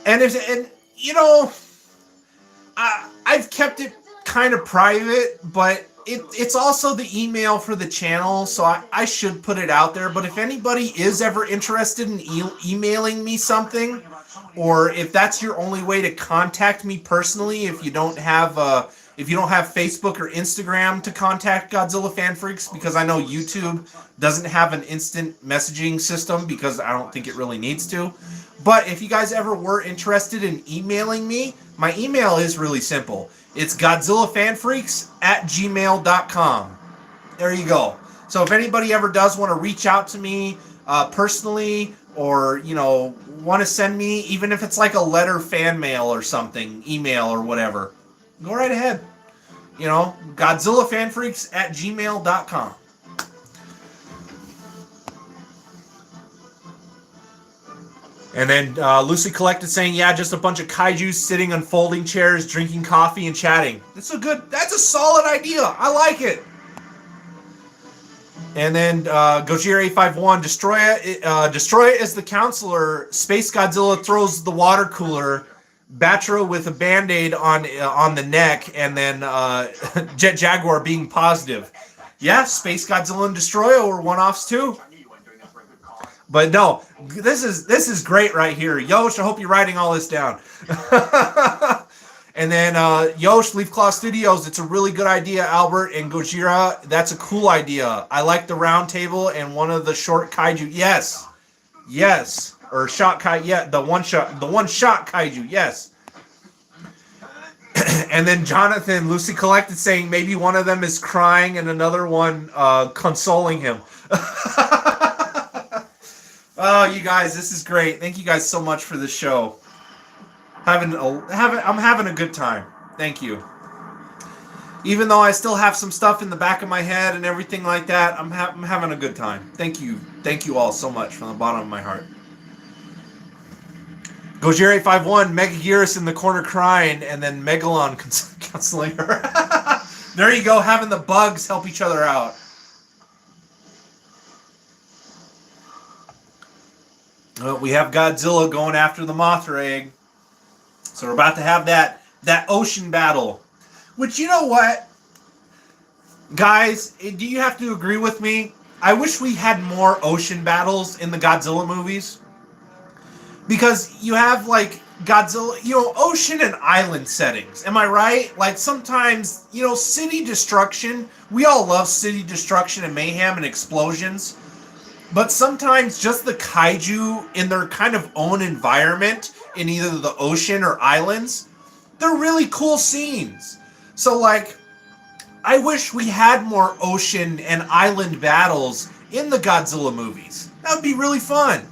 And I've kept it kind of private, but it's also the email for the channel, so I should put it out there. But if anybody is ever interested in emailing me something, or if that's your only way to contact me personally, if you don't have Facebook or Instagram to contact Godzilla Fan Freaks, because I know YouTube doesn't have an instant messaging system because I don't think it really needs to. But if you guys ever were interested in emailing me, my email is really simple. It's GodzillaFanFreaks@gmail.com. There you go. So if anybody ever does want to reach out to me personally, or, want to send me, even if it's like a letter, fan mail or something, email or whatever, go right ahead. GodzillaFanFreaks@gmail.com. And then Lucy Collected saying, yeah, just a bunch of kaijus sitting on folding chairs, drinking coffee and chatting. That's a solid idea. I like it. And then Gojira851, destroy it as the counselor. Space Godzilla throws the water cooler. Batra with a band-aid on the neck, and then Jet Jaguar being positive. Yeah, Space Godzilla and Destroyer were one-offs too. But no, this is great right here. Yosh, I hope you're writing all this down. And then Yosh, Leaf Claw Studios, it's a really good idea, Albert. And Gojira, that's a cool idea. I like the round table and one of the short kaiju. Yes. Or shot kaiju. Yeah, the one shot kaiju. Yes. And then Jonathan, Lucy Collected, saying maybe one of them is crying and another one consoling him. Oh, you guys, this is great. Thank you guys so much for this show. I'm having a good time. Thank you. Even though I still have some stuff in the back of my head and everything like that, I'm having a good time. Thank you all so much from the bottom of my heart. Gojira851, Megaguirus in the corner crying, and then Megalon counseling her. There you go, having the bugs help each other out. Well, we have Godzilla going after the Mothra egg. So we're about to have that ocean battle. Which, you know what? Guys, do you have to agree with me? I wish we had more ocean battles in the Godzilla movies. Because you have, like, Godzilla, ocean and island settings. Am I right? Like, sometimes, city destruction. We all love city destruction and mayhem and explosions. But sometimes just the kaiju in their kind of own environment, in either the ocean or islands, they're really cool scenes. So, like, I wish we had more ocean and island battles in the Godzilla movies. That would be really fun.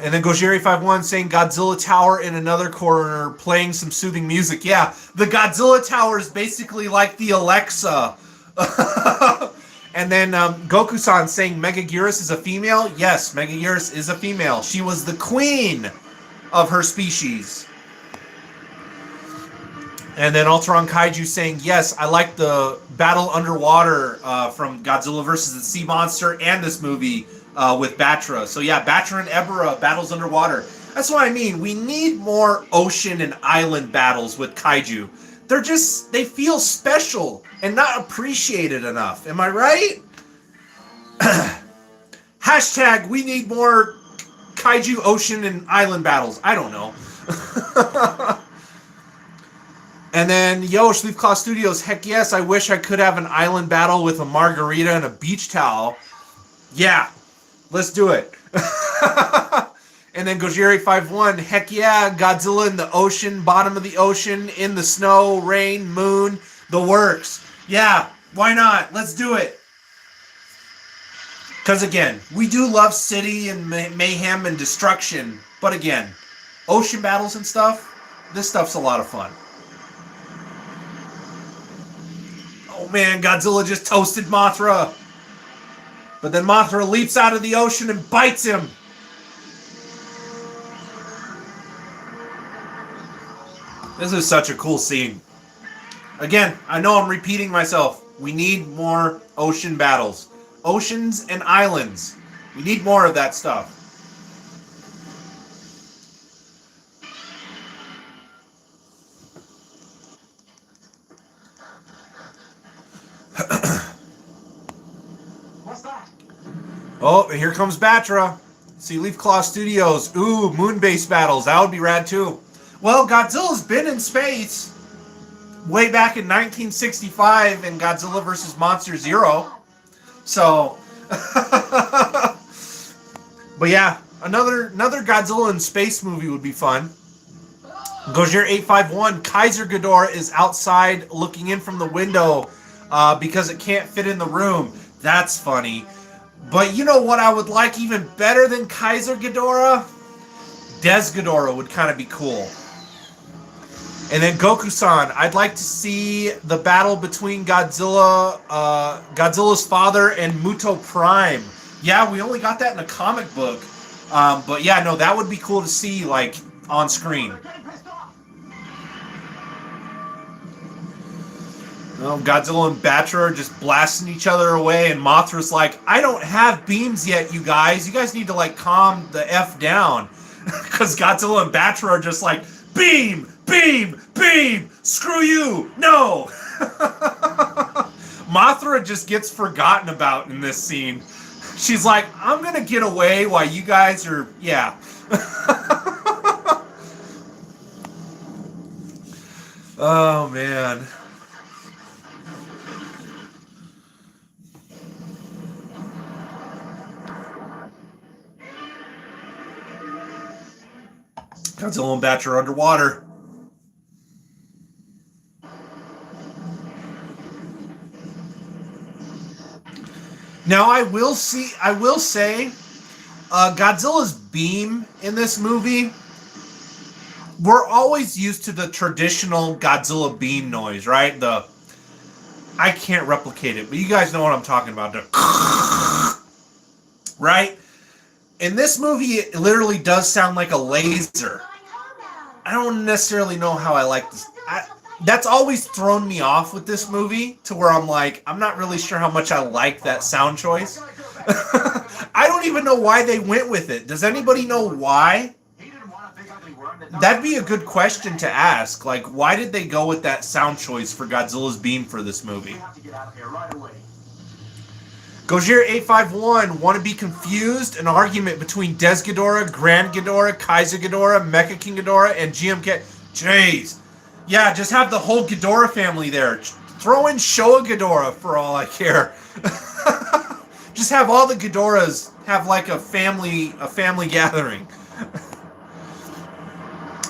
And then Gojiri51 saying Godzilla Tower in another corner playing some soothing music. Yeah, the Godzilla Tower is basically like the Alexa. And then Goku-san saying Megaguirus is a female. Yes, Megaguirus is a female. She was the queen of her species. And then Ultron Kaiju saying, yes, I like the battle underwater from Godzilla versus the Sea Monster and this movie with Batra. So yeah, Batra and Ebra battles underwater. That's what I mean. We need more ocean and island battles with Kaiju. They feel special and not appreciated enough. Am I right? Hashtag, we need more Kaiju ocean and island battles. I don't know. And then, Sleep Claw Studios, heck yes, I wish I could have an island battle with a margarita and a beach towel. Yeah, let's do it. And then Gojiri51, heck yeah, Godzilla in the ocean, bottom of the ocean, in the snow, rain, moon, the works. Yeah, why not? Let's do it. Because again, we do love city and mayhem and destruction. But again, ocean battles and stuff, this stuff's a lot of fun. Oh man, Godzilla just toasted Mothra. But then Mothra leaps out of the ocean and bites him. This is such a cool scene. Again, I know I'm repeating myself. We need more ocean battles. Oceans and islands. We need more of that stuff. What's that? Oh, and here comes Batra. See, Leaf Claw Studios. Ooh, moon-based battles. That would be rad, too. Well, Godzilla's been in space way back in 1965 in Godzilla vs. Monster Zero. So, but yeah, another Godzilla in space movie would be fun. Gojir851, Kaiser Ghidorah is outside looking in from the window because it can't fit in the room. That's funny. But you know what I would like even better than Kaiser Ghidorah? Des Ghidorah would kind of be cool. And then Goku-san, I'd like to see the battle between Godzilla's father and Muto Prime. Yeah, we only got that in a comic book. But yeah, no, that would be cool to see, like, on screen. Oh, Godzilla and Batra are just blasting each other away, and Mothra's like, I don't have beams yet, you guys. You guys need to, like, calm the F down. Because Godzilla and Batra are just like, beam! Beam! Beam! Screw you! No! Mothra just gets forgotten about in this scene. She's like, I'm gonna get away while you guys are... Yeah. Oh, man. Godzilla and Batra are underwater. Now I will say, Godzilla's beam in this movie, we're always used to the traditional Godzilla beam noise, right? I can't replicate it, but you guys know what I'm talking about. Right? In this movie, it literally does sound like a laser. I don't necessarily know how I like this. That's always thrown me off with this movie, to where I'm like, I'm not really sure how much I like that sound choice. I don't even know why they went with it. Does anybody know why? That'd be a good question to ask. Like, why did they go with that sound choice for Godzilla's beam for this movie? Gojir851, want to be confused? An argument between Des Ghidorah, Grand Ghidorah, Kaiser Ghidorah, Mecha King Ghidorah, and GMK. Jeez. Yeah, just have the whole Ghidorah family there. Throw in Showa Ghidorah for all I care. Just have all the Ghidorahs have like a family gathering.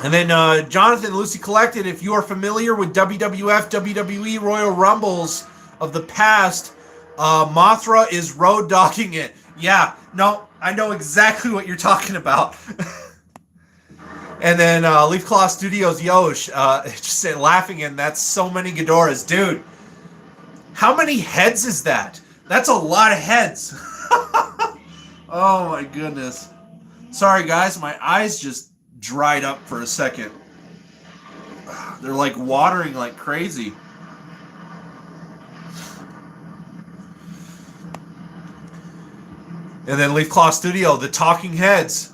And then Jonathan, Lucy Collected, if you are familiar with WWF, WWE Royal Rumbles of the past, Mothra is road dogging it. Yeah, no, I know exactly what you're talking about. And then Leaf Claw Studios Yosh just laughing, and that's so many Ghidorahs. Dude, how many heads is that? That's a lot of heads. Oh my goodness. Sorry guys, my eyes just dried up for a second. They're like watering like crazy. And then Leaf Claw Studio, the talking heads.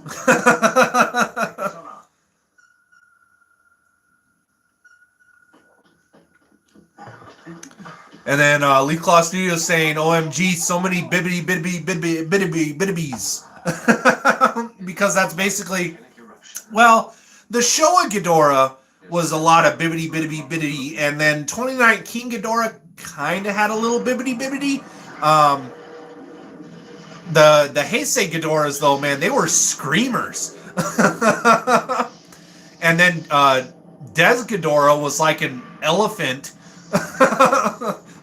And then Leaf Claw Studio saying, OMG, so many bibbies. Because that's basically, well, the Showa Ghidorah was a lot of bibbity. And then 2019 Ghidorah kind of had a little bibbity. The Heisei Ghidorahs, though, man, they were screamers. And then Des Ghidorah was like an elephant.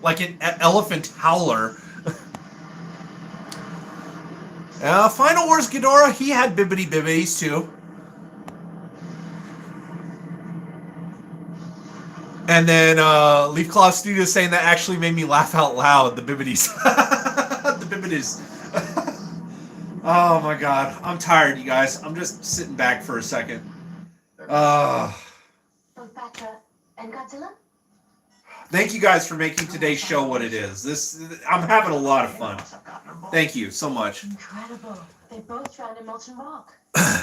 Like an elephant howler. Final Wars Ghidorah, he had bibbities too. And then Leaf Claw Studios saying that actually made me laugh out loud, the bibbities. The bibbities. Oh my god, I'm tired, you guys. I'm just sitting back for a second. Both Batra and Godzilla? Thank you guys for making today's show what it is. I'm having a lot of fun. Thank you so much. Incredible. They both drowned in molten rock.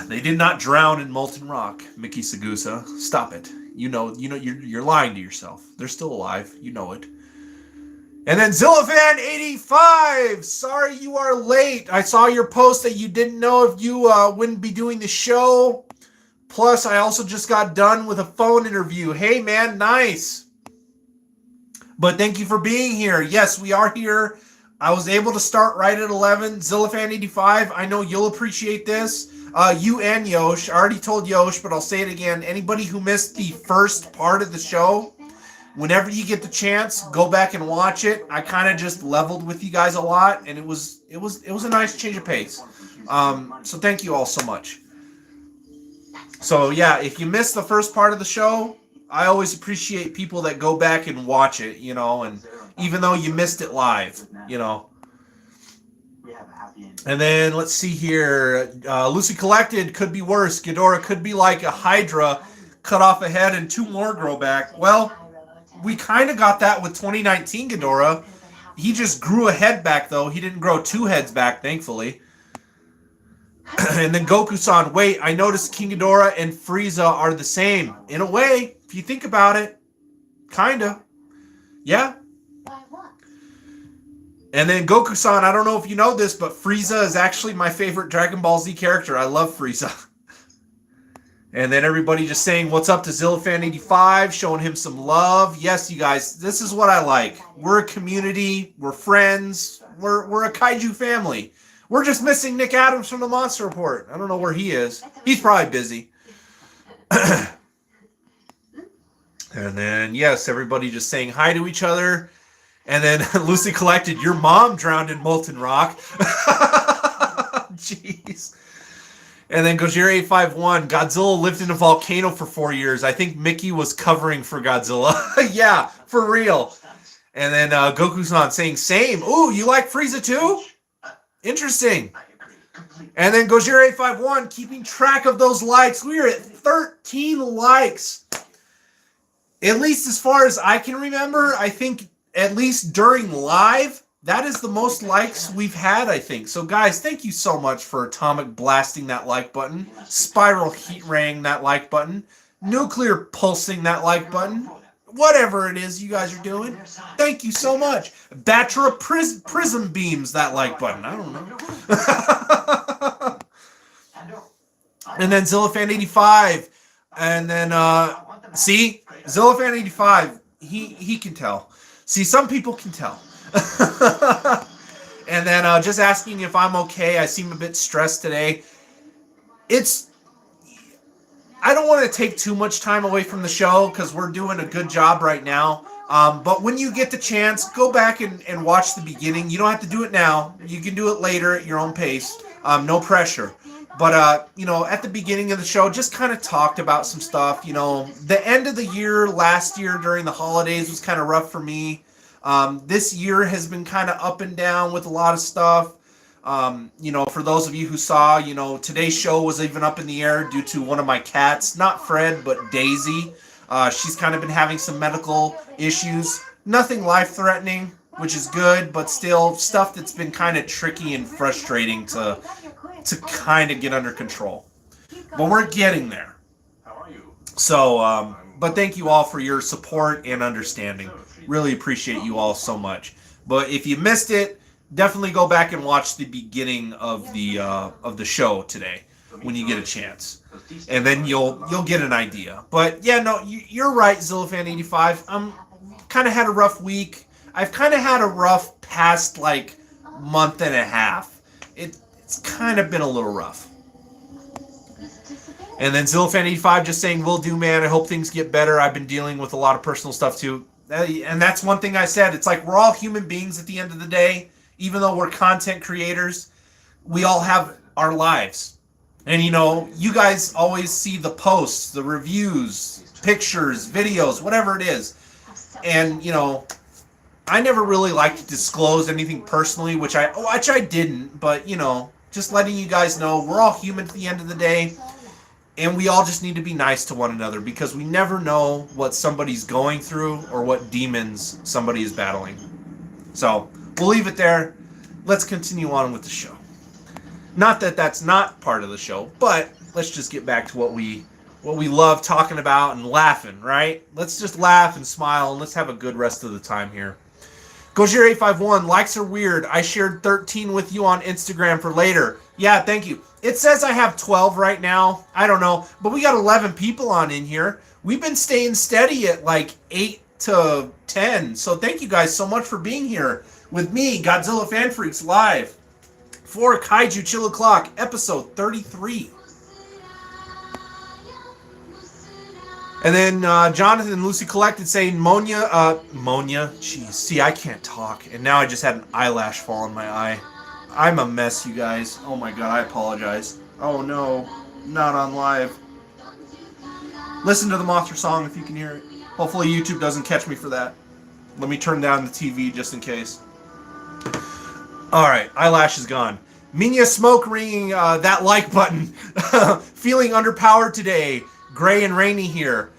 They did not drown in molten rock, Mickey Sagusa. Stop it. You know you're lying to yourself. They're still alive. You know it. And then Zillafan85, sorry you are late. I saw your post that you didn't know if you wouldn't be doing the show. Plus, I also just got done with a phone interview. Hey man, nice. But thank you for being here. Yes, we are here. I was able to start right at 11. Zillafan85, I know you'll appreciate this. You and Yosh. I already told Yosh, but I'll say it again. Anybody who missed the first part of the show, whenever you get the chance, go back and watch it. I kind of just leveled with you guys a lot, and it was a nice change of pace. So thank you all so much. So yeah, if you missed the first part of the show, I always appreciate people that go back and watch it, you know, and even though you missed it live, you know. And then let's see here. Lucy Collected, could be worse. Ghidorah could be like a Hydra, cut off a head and two more grow back. Well, we kind of got that with 2019 Ghidorah. He just grew a head back, though. He didn't grow two heads back, thankfully. And then Goku-san, wait, I noticed King Ghidorah and Frieza are the same. In a way, if you think about it. Kinda. Yeah. And then Goku-san, I don't know if you know this, but Frieza is actually my favorite Dragon Ball Z character. I love Frieza. And then everybody just saying, what's up to Zillafan85, showing him some love. Yes, you guys, this is what I like. We're a community. We're friends. We're a Kaiju family. We're just missing Nick Adams from the Monster Report. I don't know where he is. He's probably busy. And then, yes, everybody just saying hi to each other. And then Lucy Collected, your mom drowned in molten rock. Jeez. And then Gojira851, Godzilla lived in a volcano for 4 years. I think Mickey was covering for Godzilla. Yeah, for real. And then Goku-san saying, same. Ooh, you like Frieza too? Interesting. And then Gojira851, keeping track of those likes. We are at 13 likes. At least as far as I can remember, I think at least during live, that is the most likes we've had, I think. So, guys, thank you so much for Atomic blasting that like button, Spiral heat raying that like button, Nuclear pulsing that like button, whatever it is you guys are doing. Thank you so much. Batra prism beams that like button. I don't know. And then Zillafan85. And then, see? Zillafan85, he can tell. See, some people can tell. And then just asking if I'm okay. I seem a bit stressed today. I don't want to take too much time away from the show because we're doing a good job right now. But when you get the chance, go back and watch the beginning. You don't have to do it now. You can do it later at your own pace. No pressure. But, at the beginning of the show, just kind of talked about some stuff. The end of the year, last year during the holidays was kind of rough for me. This year has been kind of up and down with a lot of stuff. For those of you who saw, today's show was even up in the air due to one of my cats, not Fred, but Daisy. She's kind of been having some medical issues. Nothing life-threatening, which is good, but still stuff that's been kind of tricky and frustrating to kind of get under control. But we're getting there. So, but thank you all for your support and understanding. Really appreciate you all so much. But if you missed it, definitely go back and watch the beginning of the show today when you get a chance, and then you'll get an idea. But yeah, no, you're right, Zillafan85. Kind of had a rough week. I've kind of had a rough past month and a half. It's kind of been a little rough. And then Zillafan85 just saying, "Will do, man. I hope things get better. I've been dealing with a lot of personal stuff too." And that's one thing I said. It's like we're all human beings at the end of the day. Even though we're content creators, we all have our lives. And you guys always see the posts, the reviews, pictures, videos, whatever it is. And I never really like to disclose anything personally, which I didn't, but just letting you guys know we're all human at the end of the day. And we all just need to be nice to one another because we never know what somebody's going through or what demons somebody is battling. So we'll leave it there. Let's continue on with the show. Not that that's not part of the show, but let's just get back to what we love talking about and laughing, right? Let's just laugh and smile and let's have a good rest of the time here. Gojir851, likes are weird. I shared 13 with you on Instagram for later. Yeah, thank you. It says I have 12 right now. I don't know, but we got 11 people on in here. We've been staying steady at 8 to 10. So thank you guys so much for being here with me, Godzilla Fan Freaks, live for Kaiju Chill O'Clock, episode 33. And then Jonathan and Lucy Collected saying Monia, jeez, see, I can't talk. And now I just had an eyelash fall in my eye. I'm a mess, you guys. Oh my god, I apologize. Oh no, not on live. Listen to the Mothra song if you can hear it. Hopefully YouTube doesn't catch me for that. Let me turn down the TV just in case. Alright, eyelash is gone. Minya Smoke ringing that like button. Feeling underpowered today. Gray and rainy here.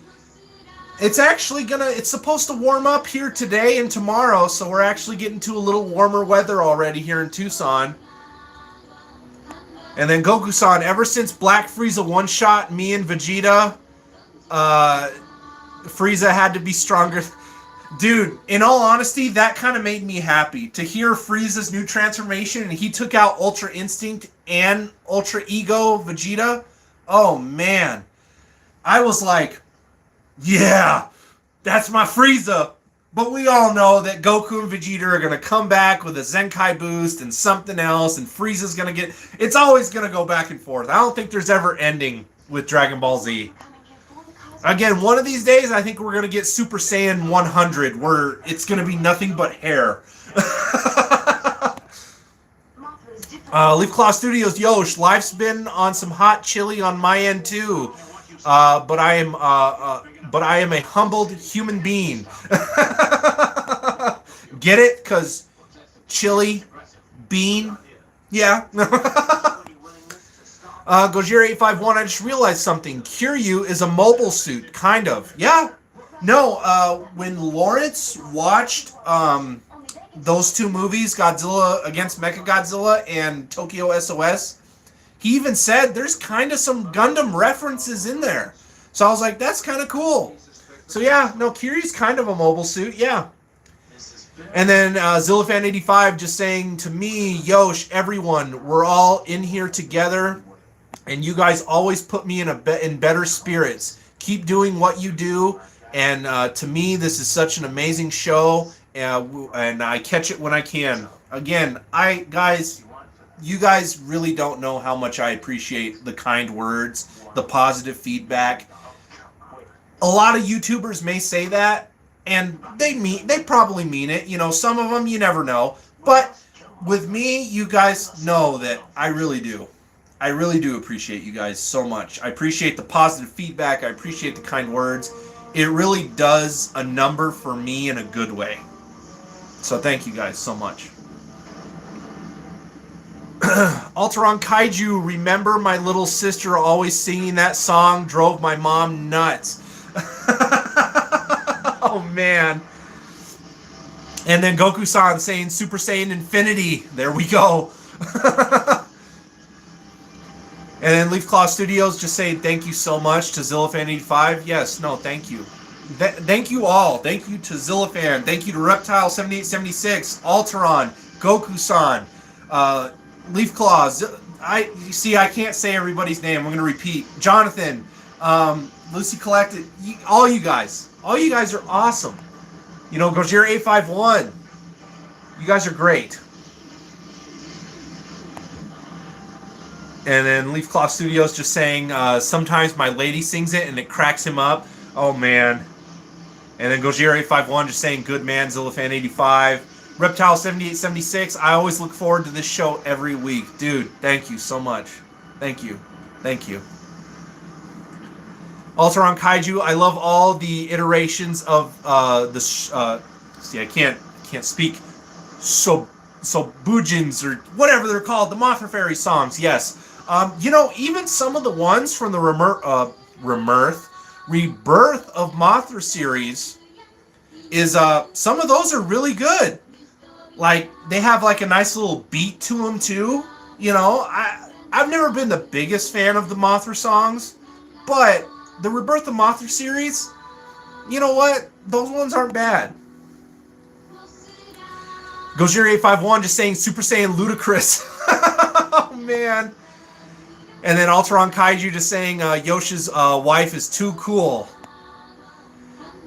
It's supposed to warm up here today and tomorrow, so we're actually getting to a little warmer weather already here in Tucson. And then Goku-san, ever since Black Frieza one-shot me and Vegeta, Frieza had to be stronger. Dude, in all honesty, that kind of made me happy. To hear Frieza's new transformation and he took out Ultra Instinct and Ultra Ego Vegeta. Oh, man. I was like, yeah, that's my Frieza. But we all know that Goku and Vegeta are going to come back with a Zenkai boost and something else, and Frieza's going to get... It's always going to go back and forth. I don't think there's ever ending with Dragon Ball Z. Again, one of these days, I think we're going to get Super Saiyan 100, where it's going to be nothing but hair. Leaf Claw Studios, Yosh, life's been on some hot chili on my end too. But I am a humbled human being. Get it? 'Cause chili, bean, yeah. Gojira851, I just realized something. Kiryu is a mobile suit, kind of. Yeah. No, when Lawrence watched those two movies, Godzilla against Mechagodzilla and Tokyo SOS, he even said there's kind of some Gundam references in there. So I was like, that's kind of cool. So yeah, no, Kiryu's kind of a mobile suit, yeah. And then Zillafan85 just saying to me, Yosh, everyone, we're all in here together, and you guys always put me in better spirits. Keep doing what you do, and to me, this is such an amazing show, and I catch it when I can. Again, guys, you guys really don't know how much I appreciate the kind words, the positive feedback. A lot of YouTubers may say that, and they probably mean it. You know, some of them you never know. But with me, you guys know that I really do. I really do appreciate you guys so much. I appreciate the positive feedback. I appreciate the kind words. It really does a number for me in a good way. So thank you guys so much. Alteron Kaiju, remember my little sister always singing that song drove my mom nuts. Oh man. And then Goku-san saying Super Saiyan Infinity. There we go. And then Leaf Claw Studios just saying thank you so much to Zillafan85. Yes, no, thank you. Thank you all. Thank you to Zillafan. Thank you to Reptile7876, Alteron, Goku-san, Leaf Claws. You see, I can't say everybody's name. I'm going to repeat. Jonathan, Lucy Collected, all you guys. All you guys are awesome. You know, Gojira851. You guys are great. And then Leaf Claw Studios just saying, sometimes my lady sings it and it cracks him up. Oh, man. And then Gojira851 just saying, good man, Zillafan85. Reptile7876, I always look forward to this show every week. Dude, thank you so much. Thank you. Thank you. Alteron Kaiju, I love all the iterations of see, I can't speak. So Bujins or whatever they're called, the Mothra Fairy songs. Yes. You know, even some of the ones from the Rebirth of Mothra series is some of those are really good. Like, they have like a nice little beat to them too. You know, I've never been the biggest fan of the Mothra songs, but the Rebirth of Mothra series, you know what? Those ones aren't bad. Gojira851 just saying Super Saiyan ludicrous. Oh, man. And then Alteron Kaiju just saying Yoshi's wife is too cool.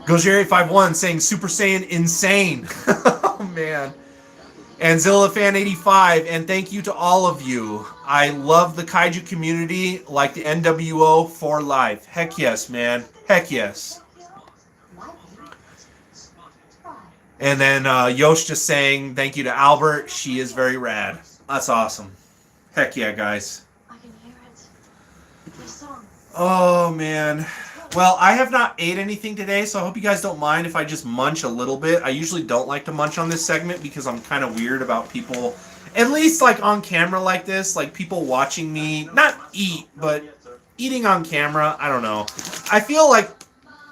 Gojira851 saying Super Saiyan insane. Oh, man. And Zillafan85, and thank you to all of you. I love the Kaiju community like the NWO for life. Heck yes, man. Heck yes. And then Yosh just saying thank you to Albert. She is very rad. That's awesome. Heck yeah, guys. I can hear it. The song. Oh, man. Well, I have not ate anything today, so I hope you guys don't mind if I just munch a little bit. I usually don't like to munch on this segment because I'm kind of weird about people, at least like on camera like this, like people watching me, not eat, but eating on camera. I don't know. I feel like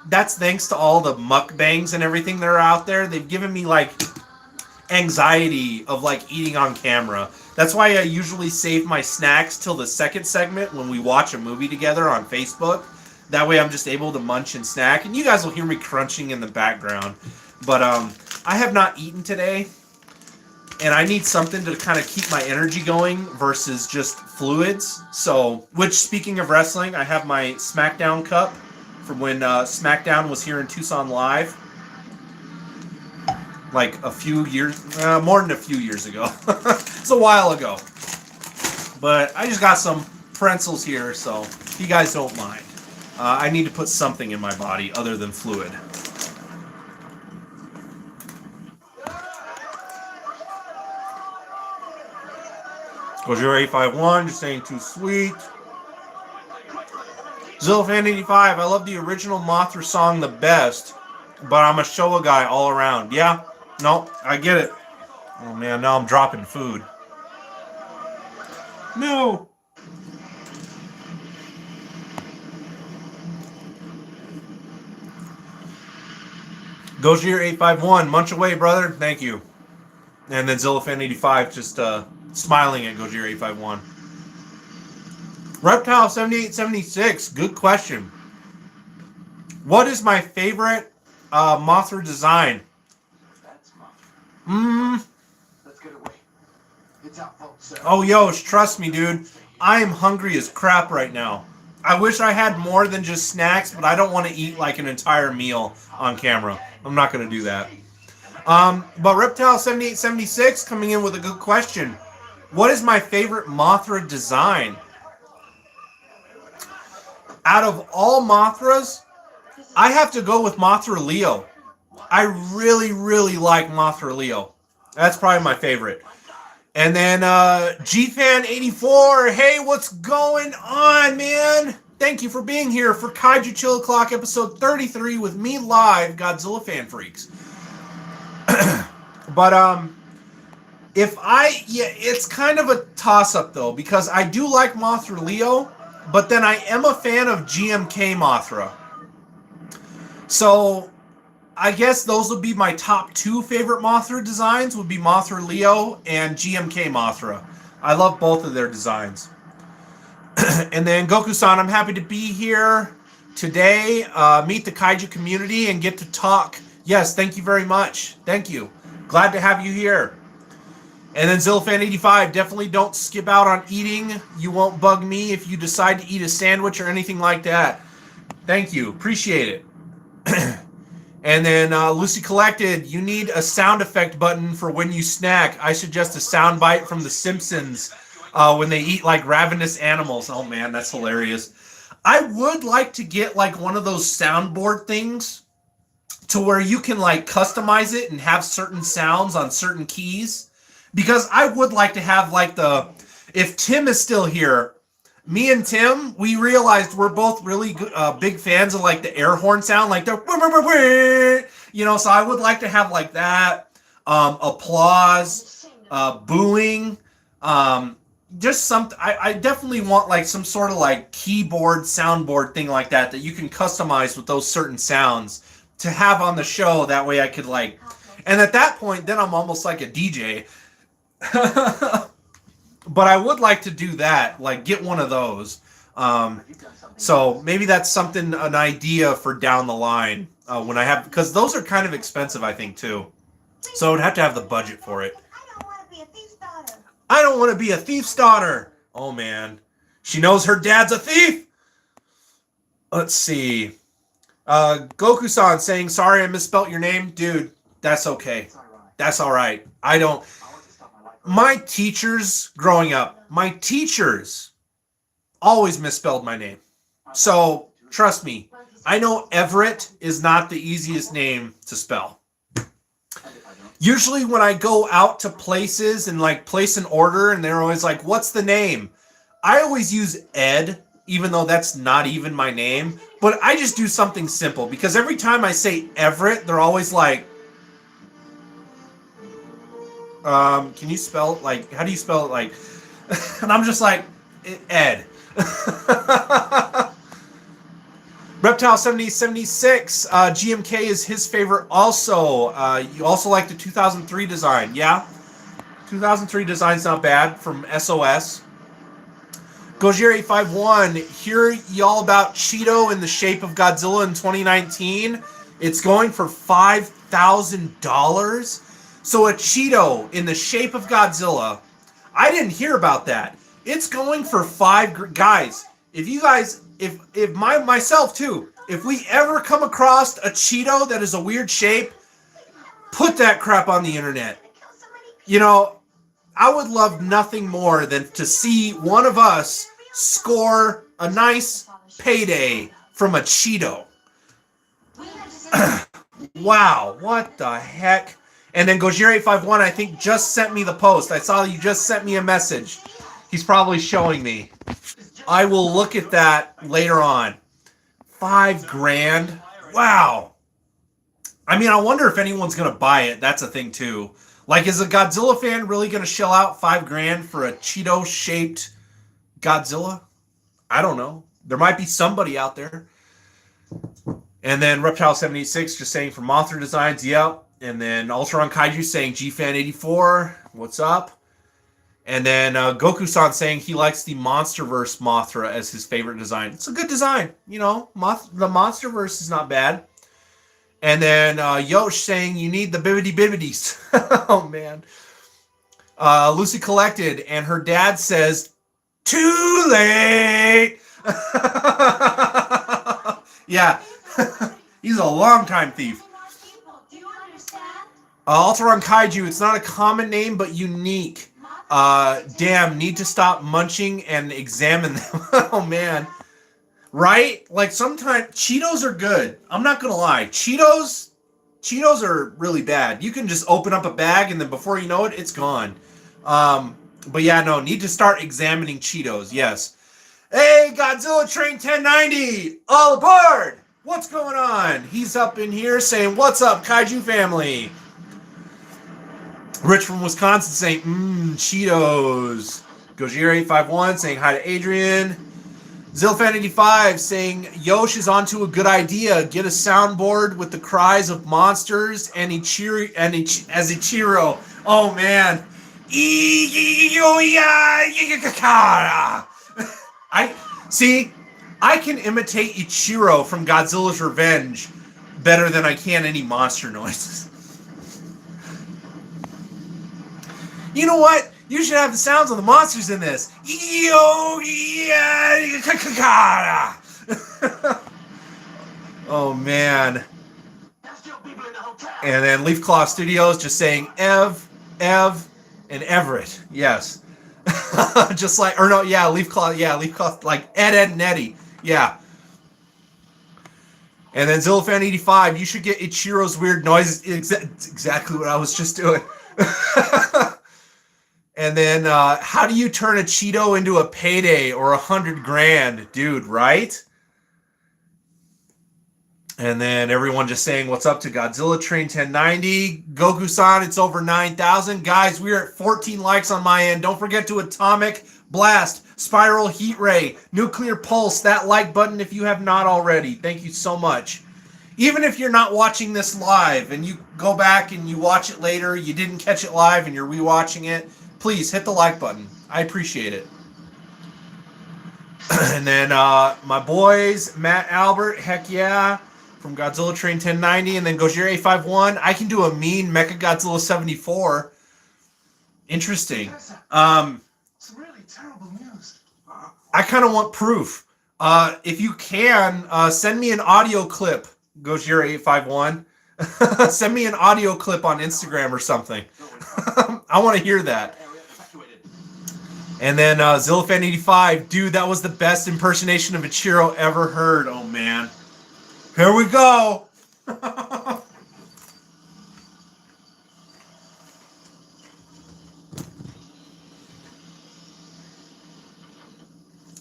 that's thanks to all the mukbangs and everything that are out there. They've given me like anxiety of like eating on camera. That's why I usually save my snacks till the second segment when we watch a movie together on Facebook. That way I'm just able to munch and snack. And you guys will hear me crunching in the background. But I have not eaten today. And I need something to kind of keep my energy going versus just fluids. So, which, speaking of wrestling, I have my SmackDown cup from when SmackDown was here in Tucson Live. Like a few years, more than a few years ago. It's a while ago. But I just got some pretzels here, so if you guys don't mind. I need to put something in my body other than fluid. Gojira851, just saying too sweet. Zillafan85, I love the original Mothra song the best, but I'm a Showa guy all around. Yeah, no, I get it. Oh man, now I'm dropping food. No. Gojira851, munch away, brother. Thank you. And then Zillafan85 just smiling at Gojira851. Reptile7876, good question. What is my favorite Mothra design? Let's get away. It's out, folks. Oh, Yosh, trust me, dude. I am hungry as crap right now. I wish I had more than just snacks, but I don't want to eat like an entire meal on camera. I'm not going to do that. But Reptile7876 coming in with a good question. What is my favorite Mothra design? Out of all Mothras, I have to go with Mothra Leo. I really, really like Mothra Leo. That's probably my favorite. And then GFan84, hey, what's going on, man? Thank you for being here for Kaiju Chill O'Clock episode 33 with me live, Godzilla Fan Freaks. But it's kind of a toss-up though, because I do like Mothra Leo, but then I am a fan of GMK Mothra. So I guess those would be my top two favorite Mothra designs, would be Mothra Leo and GMK Mothra. I love both of their designs. And then Goku-san, I'm happy to be here today, meet the Kaiju community and get to talk. Yes, thank you very much. Thank you. Glad to have you here. And then Zillafan85, definitely don't skip out on eating. You won't bug me if you decide to eat a sandwich or anything like that. Thank you. Appreciate it. And then Lucy Collected, you need a sound effect button for when you snack. I suggest a sound bite from The Simpsons when they eat like ravenous animals. Oh man, that's hilarious. I would like to get like one of those soundboard things to where you can like customize it and have certain sounds on certain keys. Because I would like to have like if Tim is still here, me and Tim, we realized we're both really big fans of like the air horn sound, like the, so I would like to have like that, applause, booing, just something. I definitely want like some sort of like keyboard, soundboard thing like that you can customize with those certain sounds to have on the show. That way I could like, and at that point, then I'm almost like a DJ. But I would like to do that, like get one of those. So maybe that's something, an idea for down the line when I have, because those are kind of expensive, I think, too. So I would have to have the budget for it. I don't want to be a thief's daughter. Oh, man. She knows her dad's a thief. Let's see. Goku-san saying, sorry I misspelt your name. Dude, that's okay. That's all right. I don't... My teachers growing up, my teachers always misspelled my name. So, trust me, I know Everett is not the easiest name to spell. Usually when I go out to places and like place an order and they're always like, what's the name? I always use Ed, even though that's not even my name. But I just do something simple because every time I say Everett, they're always like, can you spell it like, how do you spell it like, and I'm just like, Ed. Reptile 7076, GMK is his favorite also. You also like the 2003 design, yeah? 2003 design's not bad, from SOS. Gojir851, hear y'all about Cheeto in the shape of Godzilla in 2019? It's going for $5,000. So a Cheeto in the shape of Godzilla, I didn't hear about that. It's going for guys. If you guys, myself too, if we ever come across a Cheeto that is a weird shape, put that crap on the internet. You know, I would love nothing more than to see one of us score a nice payday from a Cheeto. Wow, what the heck? And then Gojir851, I think, just sent me the post. I saw you just sent me a message. He's probably showing me. I will look at that later on. $5,000. Wow. I mean, I wonder if anyone's going to buy it. That's a thing, too. Like, is a Godzilla fan really going to shell out $5,000 for a Cheeto-shaped Godzilla? I don't know. There might be somebody out there. And then Reptile786 just saying for Mothra Designs, yep. And then Ultron Kaiju saying GFan84, what's up? And then Goku-san saying he likes the Monsterverse Mothra as his favorite design. It's a good design, you know. The Monsterverse is not bad. And then Yosh saying you need the bibbidi bibbidies. Oh, man. Lucy Collected, and her dad says, too late. Yeah. He's a long-time thief. Ultron Kaiju, it's not a common name, but unique. Damn, need to stop munching and examine them. Oh man. Right? Like sometimes Cheetos are good. I'm not gonna lie. Cheetos are really bad. You can just open up a bag and then before you know it, it's gone. But yeah, no, need to start examining Cheetos. Yes. Hey, Godzilla Train 1090, all aboard! What's going on? He's up in here saying, "What's up, Kaiju family?" Rich from Wisconsin saying, Cheetos. Gojira851 saying hi to Adrian. Zilfan85 saying, Yosh is onto a good idea. Get a soundboard with the cries of monsters and Ichiro, as Ichiro. Oh, man. I can imitate Ichiro from Godzilla's Revenge better than I can any monster noises. You know what? You should have the sounds of the monsters in this. Oh, man. And then Leaf Claw Studios just saying Ev, and Everett. Yes. Just like, or no, yeah, Leaf Claw, like Ed, and Eddie. Yeah. And then Zillafan85, you should get Ichiro's weird noises. Exactly what I was just doing. And then, how do you turn a Cheeto into a payday or $100,000, dude? Right? And then everyone just saying what's up to Godzilla Train 1090. Goku-san, it's over 9,000. Guys, we're at 14 likes on my end. Don't forget to Atomic Blast, Spiral Heat Ray, Nuclear Pulse, that like button if you have not already. Thank you so much. Even if you're not watching this live and you go back and you watch it later, you didn't catch it live and you're rewatching it, please hit the like button. I appreciate it. And then my boys, Matt Albert, heck yeah, from Godzilla Train 1090, and then Gojira851. I can do a mean Mecha Godzilla 74. Interesting. It's really terrible news. I kind of want proof. If you can, send me an audio clip, Gojira851. Send me an audio clip on Instagram or something. I want to hear that. And then Zillafan85, dude, that was the best impersonation of Ichiro ever heard. Oh, man. Here we go.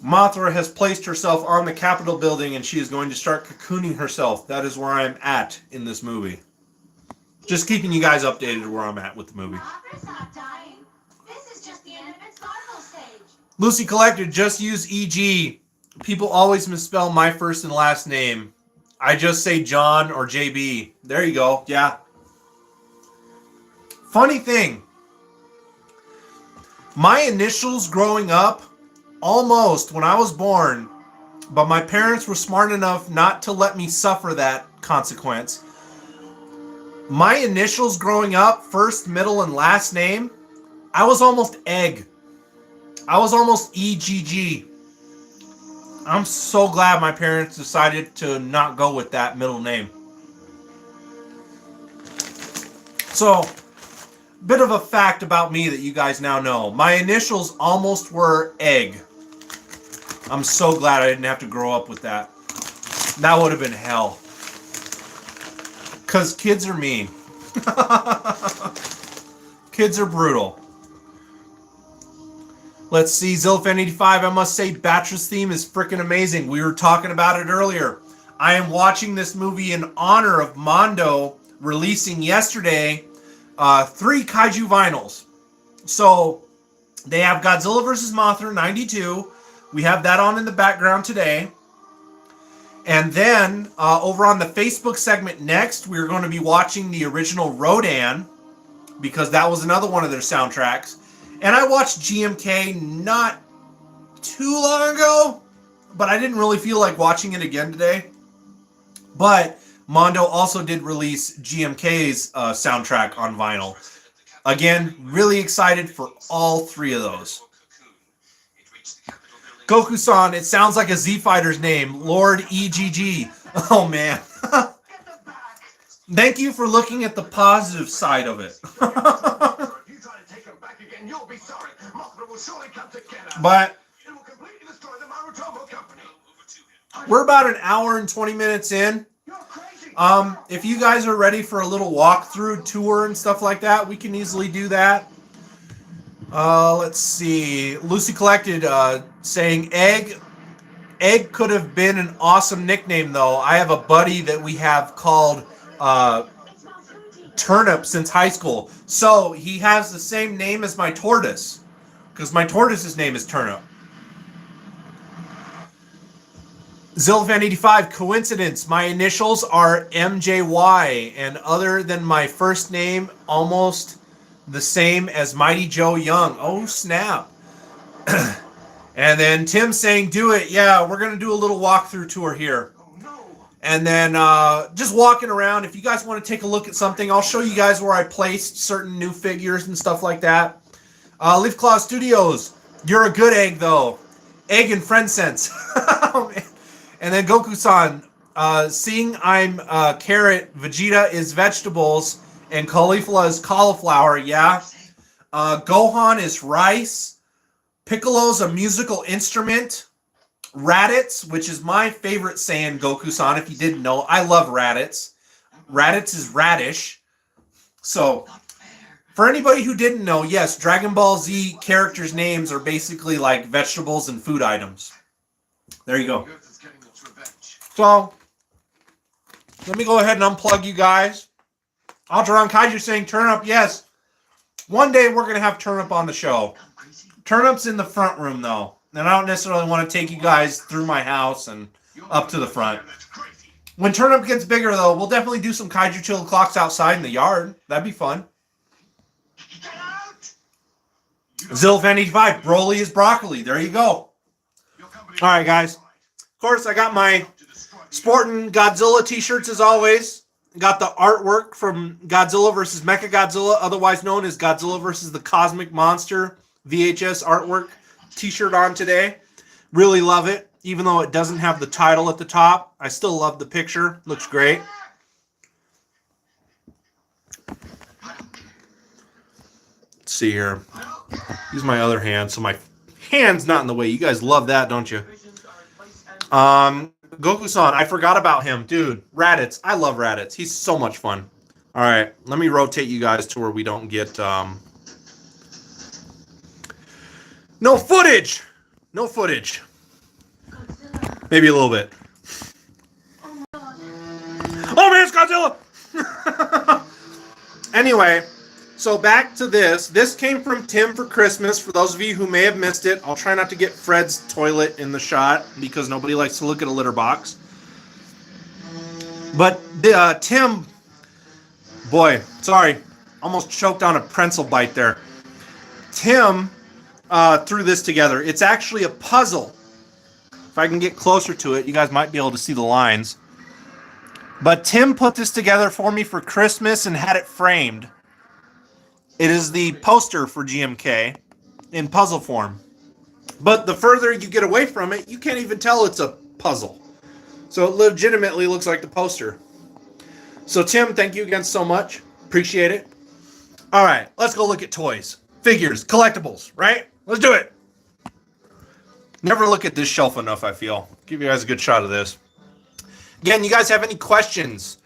Mothra has placed herself on the Capitol building and she is going to start cocooning herself. That is where I'm at in this movie. Just keeping you guys updated where I'm at with the movie. Mothra's not dying. This is just the end of its larval stage. Lucy Collector, just use EG. People always misspell my first and last name. I just say John or JB. There you go. Yeah. Funny thing. My initials growing up, almost when I was born, but my parents were smart enough not to let me suffer that consequence. My initials growing up, first, middle, and last name, I was almost Egg. I was almost EGG. I'm so glad my parents decided to not go with that middle name. So, bit of a fact about me that you guys now know. My initials almost were Egg. I'm so glad I didn't have to grow up with that. That would have been hell. Because kids are mean. Kids are brutal. Let's see, Zilfan85, I must say, Batra's theme is freaking amazing. We were talking about it earlier. I am watching this movie in honor of Mondo releasing yesterday 3 Kaiju vinyls. So, they have Godzilla vs. Mothra 92. We have that on in the background today. And then, over on the Facebook segment next, we're going to be watching the original Rodan, because that was another one of their soundtracks. And I watched GMK not too long ago, but I didn't really feel like watching it again today. But Mondo also did release GMK's soundtrack on vinyl. Again, really excited for all 3 of those. Goku-san, it sounds like a Z-Fighter's name, Lord EGG. Oh, man. Thank you for looking at the positive side of it. If you try to take him back again, you'll be sorry. will surely come to get us. But It will completely destroy the Marutomo Company. we're about an hour and 20 minutes in. You're crazy. If you guys are ready for a little walkthrough tour and stuff like that, we can easily do that. Let's see. Lucy Collected saying egg. Egg could have been an awesome nickname, though. I have a buddy that we have called Turnip since high school. So he has the same name as my tortoise, because my tortoise's name is Turnip. Zillifan85, coincidence. My initials are MJY, and other than my first name, almost the same as Mighty Joe Young. Oh, snap. And then Tim saying, do it. Yeah, we're going to do a little walkthrough tour here. Oh, no. And then just walking around. If you guys want to take a look at something, I'll show you guys where I placed certain new figures and stuff like that. Leaf Claw Studios, you're a good egg, though. Egg and friend sense. Oh, man. And then Goku-san, seeing I'm carrot, Vegeta is vegetables, and Caulifla is cauliflower, yeah. Gohan is rice. Piccolo's a musical instrument. Raditz, which is my favorite Saiyan Goku-san, if you didn't know. I love Raditz. Raditz is radish. So, for anybody who didn't know, yes, Dragon Ball Z characters' names are basically like vegetables and food items. There you go. Earth is getting its revenge. So, let me go ahead and unplug you guys. Alteron Kaiju saying Turnip, yes. One day we're going to have Turnip on the show. Turnip's in the front room, though. And I don't necessarily want to take you guys through my house and up to the front. When Turnip gets bigger, though, we'll definitely do some Kaiju Chill Clocks outside in the yard. That'd be fun. Get out! Zillifan85, Broly is broccoli. There you go. All right, guys. Of course, I got my sporting Godzilla t-shirts as always. Got the artwork from Godzilla vs. Mechagodzilla, otherwise known as Godzilla vs. the Cosmic Monster VHS artwork t-shirt on today. Really love it. Even though it doesn't have the title at the top, I still love the picture. Looks great. Let's see here. Use my other hand so my hand's not in the way. You guys love that, don't you? Goku-san, I forgot about him. Dude, Raditz. I love Raditz. He's so much fun. All right, let me rotate you guys to where we don't get... No footage! No footage. Maybe a little bit. Oh man, it's Godzilla! Anyway, so back to this. This came from Tim for Christmas. For those of you who may have missed it, I'll try not to get Fred's toilet in the shot because nobody likes to look at a litter box. But Tim, boy, sorry, almost choked on a pretzel bite there. Tim threw this together. It's actually a puzzle. If I can get closer to it, you guys might be able to see the lines. But Tim put this together for me for Christmas and had it framed. It is the poster for GMK in puzzle form. But the further you get away from it, you can't even tell it's a puzzle. So it legitimately looks like the poster. So Tim, thank you again so much. Appreciate it. All right, let's go look at toys, figures, collectibles, right? Let's do it. Never look at this shelf enough, I feel. Give you guys a good shot of this. Again, you guys have any questions?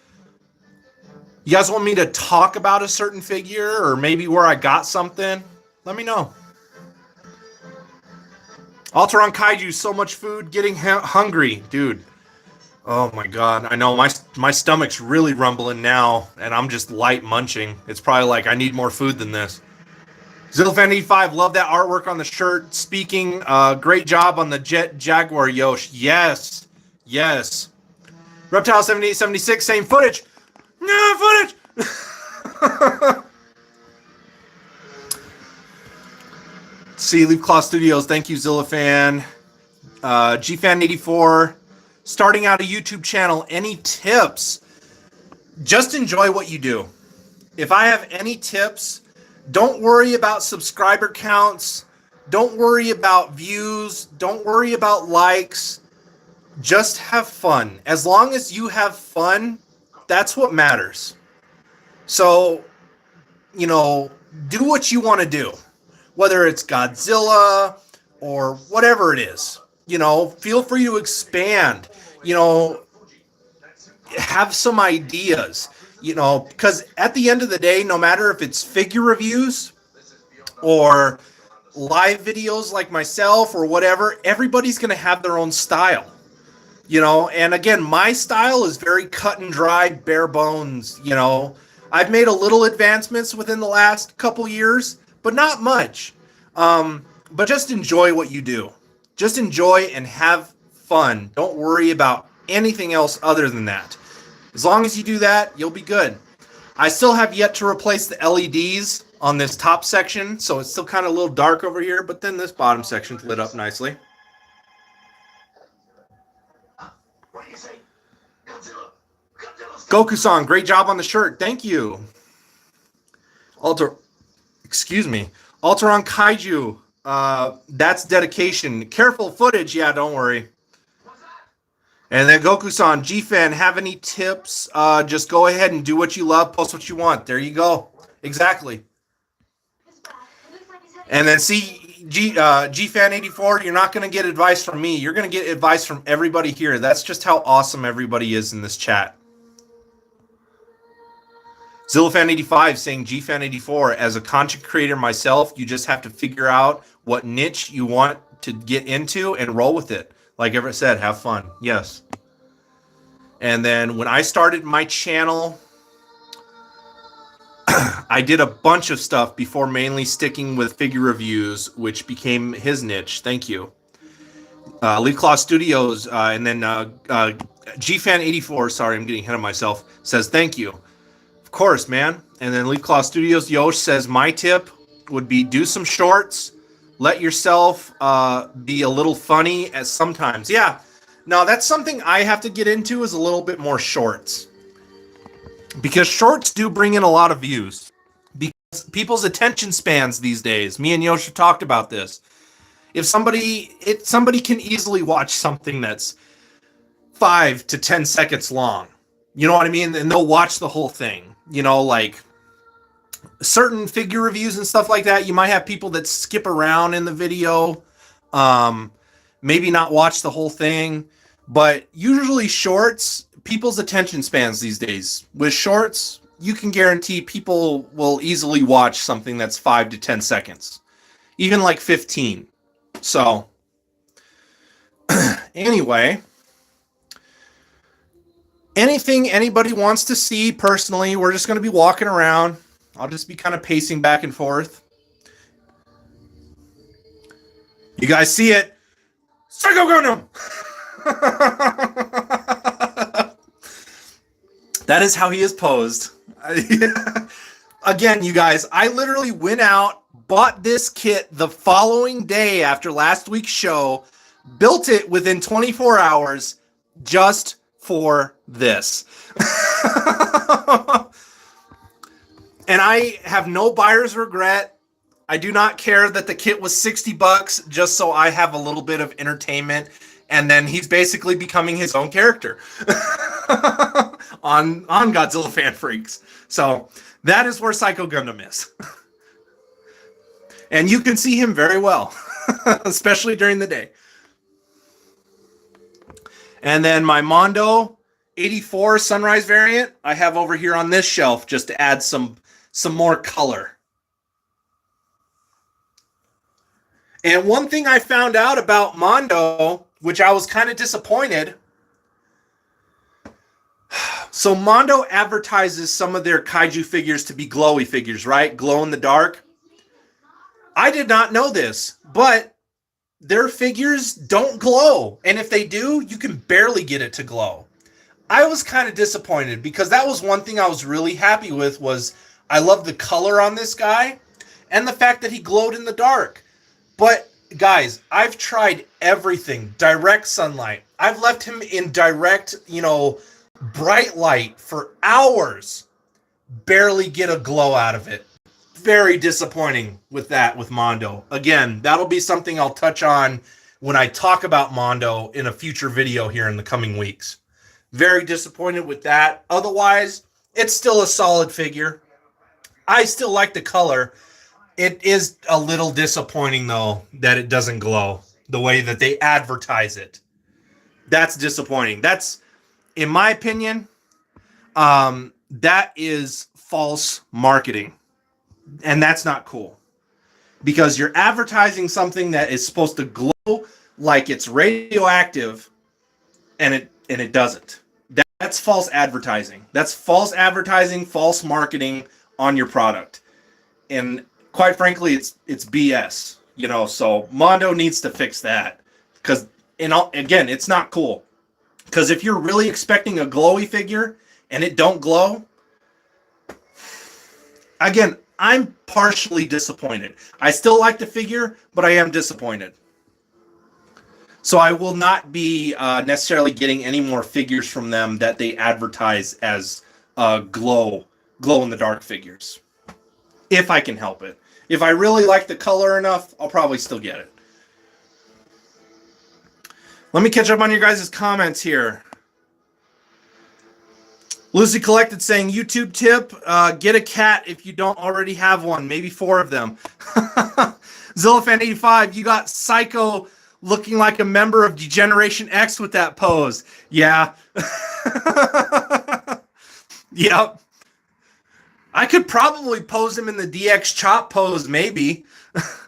You guys want me to talk about a certain figure or maybe where I got something? Let me know. Alteron Kaiju, so much food, getting hungry. Dude, oh my God. I know my stomach's really rumbling now and I'm just light munching. It's probably like I need more food than this. Zillifan85, love that artwork on the shirt. Speaking, great job on the Jet Jaguar Yosh. Yes, yes. Reptile 7876, same footage. No footage. See, Leaf Claw Studios. Thank you, Zillifan. GFan84, starting out a YouTube channel. Any tips? Just enjoy what you do. If I have any tips, don't worry about subscriber counts. Don't worry about views. Don't worry about likes. Just have fun. As long as you have fun, that's what matters. So, you know, do what you want to do. whether it's Godzilla or whatever it is. Feel free to expand. Have some ideas. Because at the end of the day, no matter if it's figure reviews or live videos like myself or whatever, everybody's going to have their own style. And again, my style is very cut and dry, bare bones. I've made a little advancements within the last couple years, but not much. But just enjoy what you do. Just enjoy and have fun. Don't worry about anything else other than that. As long as you do that, you'll be good. I still have yet to replace the LEDs on this top section, so it's still kind of a little dark over here, but then this bottom section's lit up nicely. What do you say? Godzilla. Goku-san, great job on the shirt. Thank you. Alteron Kaiju. That's dedication. Careful footage. Yeah, don't worry. And then Goku-san, G-Fan, have any tips? Just go ahead and do what you love. Post what you want. There you go. Exactly. And then see, G-Fan 84, you're not going to get advice from me. You're going to get advice from everybody here. That's just how awesome everybody is in this chat. Zillafan 85 saying G-Fan 84, as a content creator myself, you just have to figure out what niche you want to get into and roll with it. Like Everett said, have fun. Yes. And then when I started my channel, I did a bunch of stuff before mainly sticking with figure reviews, which became his niche. Thank you. Leaf Claw Studios, and then G-Fan 84, sorry, I'm getting ahead of myself, says thank you. Of course, man. And then Leaf Claw Studios, Yosh says, my tip would be do some shorts. Let yourself be a little funny as sometimes. Yeah. Now, that's something I have to get into is a little bit more shorts. Because shorts do bring in a lot of views. Because people's attention spans these days. Me and Yosha talked about this. If somebody can easily watch something that's 5 to 10 seconds long. You know what I mean? And they'll watch the whole thing. Like certain figure reviews and stuff like that, you might have people that skip around in the video, maybe not watch the whole thing, but usually shorts, people's attention spans these days. With shorts, you can guarantee people will easily watch something that's 5 to 10 seconds, even like 15. So anyway, anything anybody wants to see personally, we're just going to be walking around. I'll just be kind of pacing back and forth. You guys see it? Psycho Gundam! That is how he is posed. Again, you guys, I literally went out, bought this kit the following day after last week's show, built it within 24 hours just for this. And I have no buyer's regret. I do not care that the kit was $60 just so I have a little bit of entertainment. And then he's basically becoming his own character on Godzilla Fan Freaks. So that is where Psycho Gundam is. And you can see him very well, especially during the day. And then my Mondo 84 Sunrise variant I have over here on this shelf just to add some more color. And one thing I found out about Mondo, which I was kind of disappointed. So Mondo advertises some of their kaiju figures to be glowy figures, right? Glow in the dark. I did not know this, but their figures don't glow. And if they do, you can barely get it to glow. I was kind of disappointed because that was one thing I was really happy with was I love the color on this guy and the fact that he glowed in the dark. But guys, I've tried everything. Direct sunlight. I've left him in direct, bright light for hours. Barely get a glow out of it. Very disappointing with that with Mondo. Again, that'll be something I'll touch on when I talk about Mondo in a future video here in the coming weeks. Very disappointed with that. Otherwise, it's still a solid figure. I still like the color. It is a little disappointing, though, that it doesn't glow the way that they advertise it. That's disappointing. That's, in my opinion, that is false marketing. And that's not cool. Because you're advertising something that is supposed to glow like it's radioactive, and it doesn't. That's false advertising. That's false advertising, false marketing on your product. And quite frankly, it's BS. So Mondo needs to fix that. Because, again, it's not cool. Because if you're really expecting a glowy figure and it don't glow, again, I'm partially disappointed. I still like the figure, but I am disappointed. So I will not be necessarily getting any more figures from them that they advertise as glow in the dark figures, if I can help it. If I really like the color enough, I'll probably still get it. Let me catch up on your guys' comments here. Lucy Collected saying, YouTube tip, get a cat if you don't already have one. Maybe 4 of them. Zillafan85, you got Psycho looking like a member of Degeneration X with that pose. Yeah. Yep. I could probably pose him in the DX Chop pose, maybe.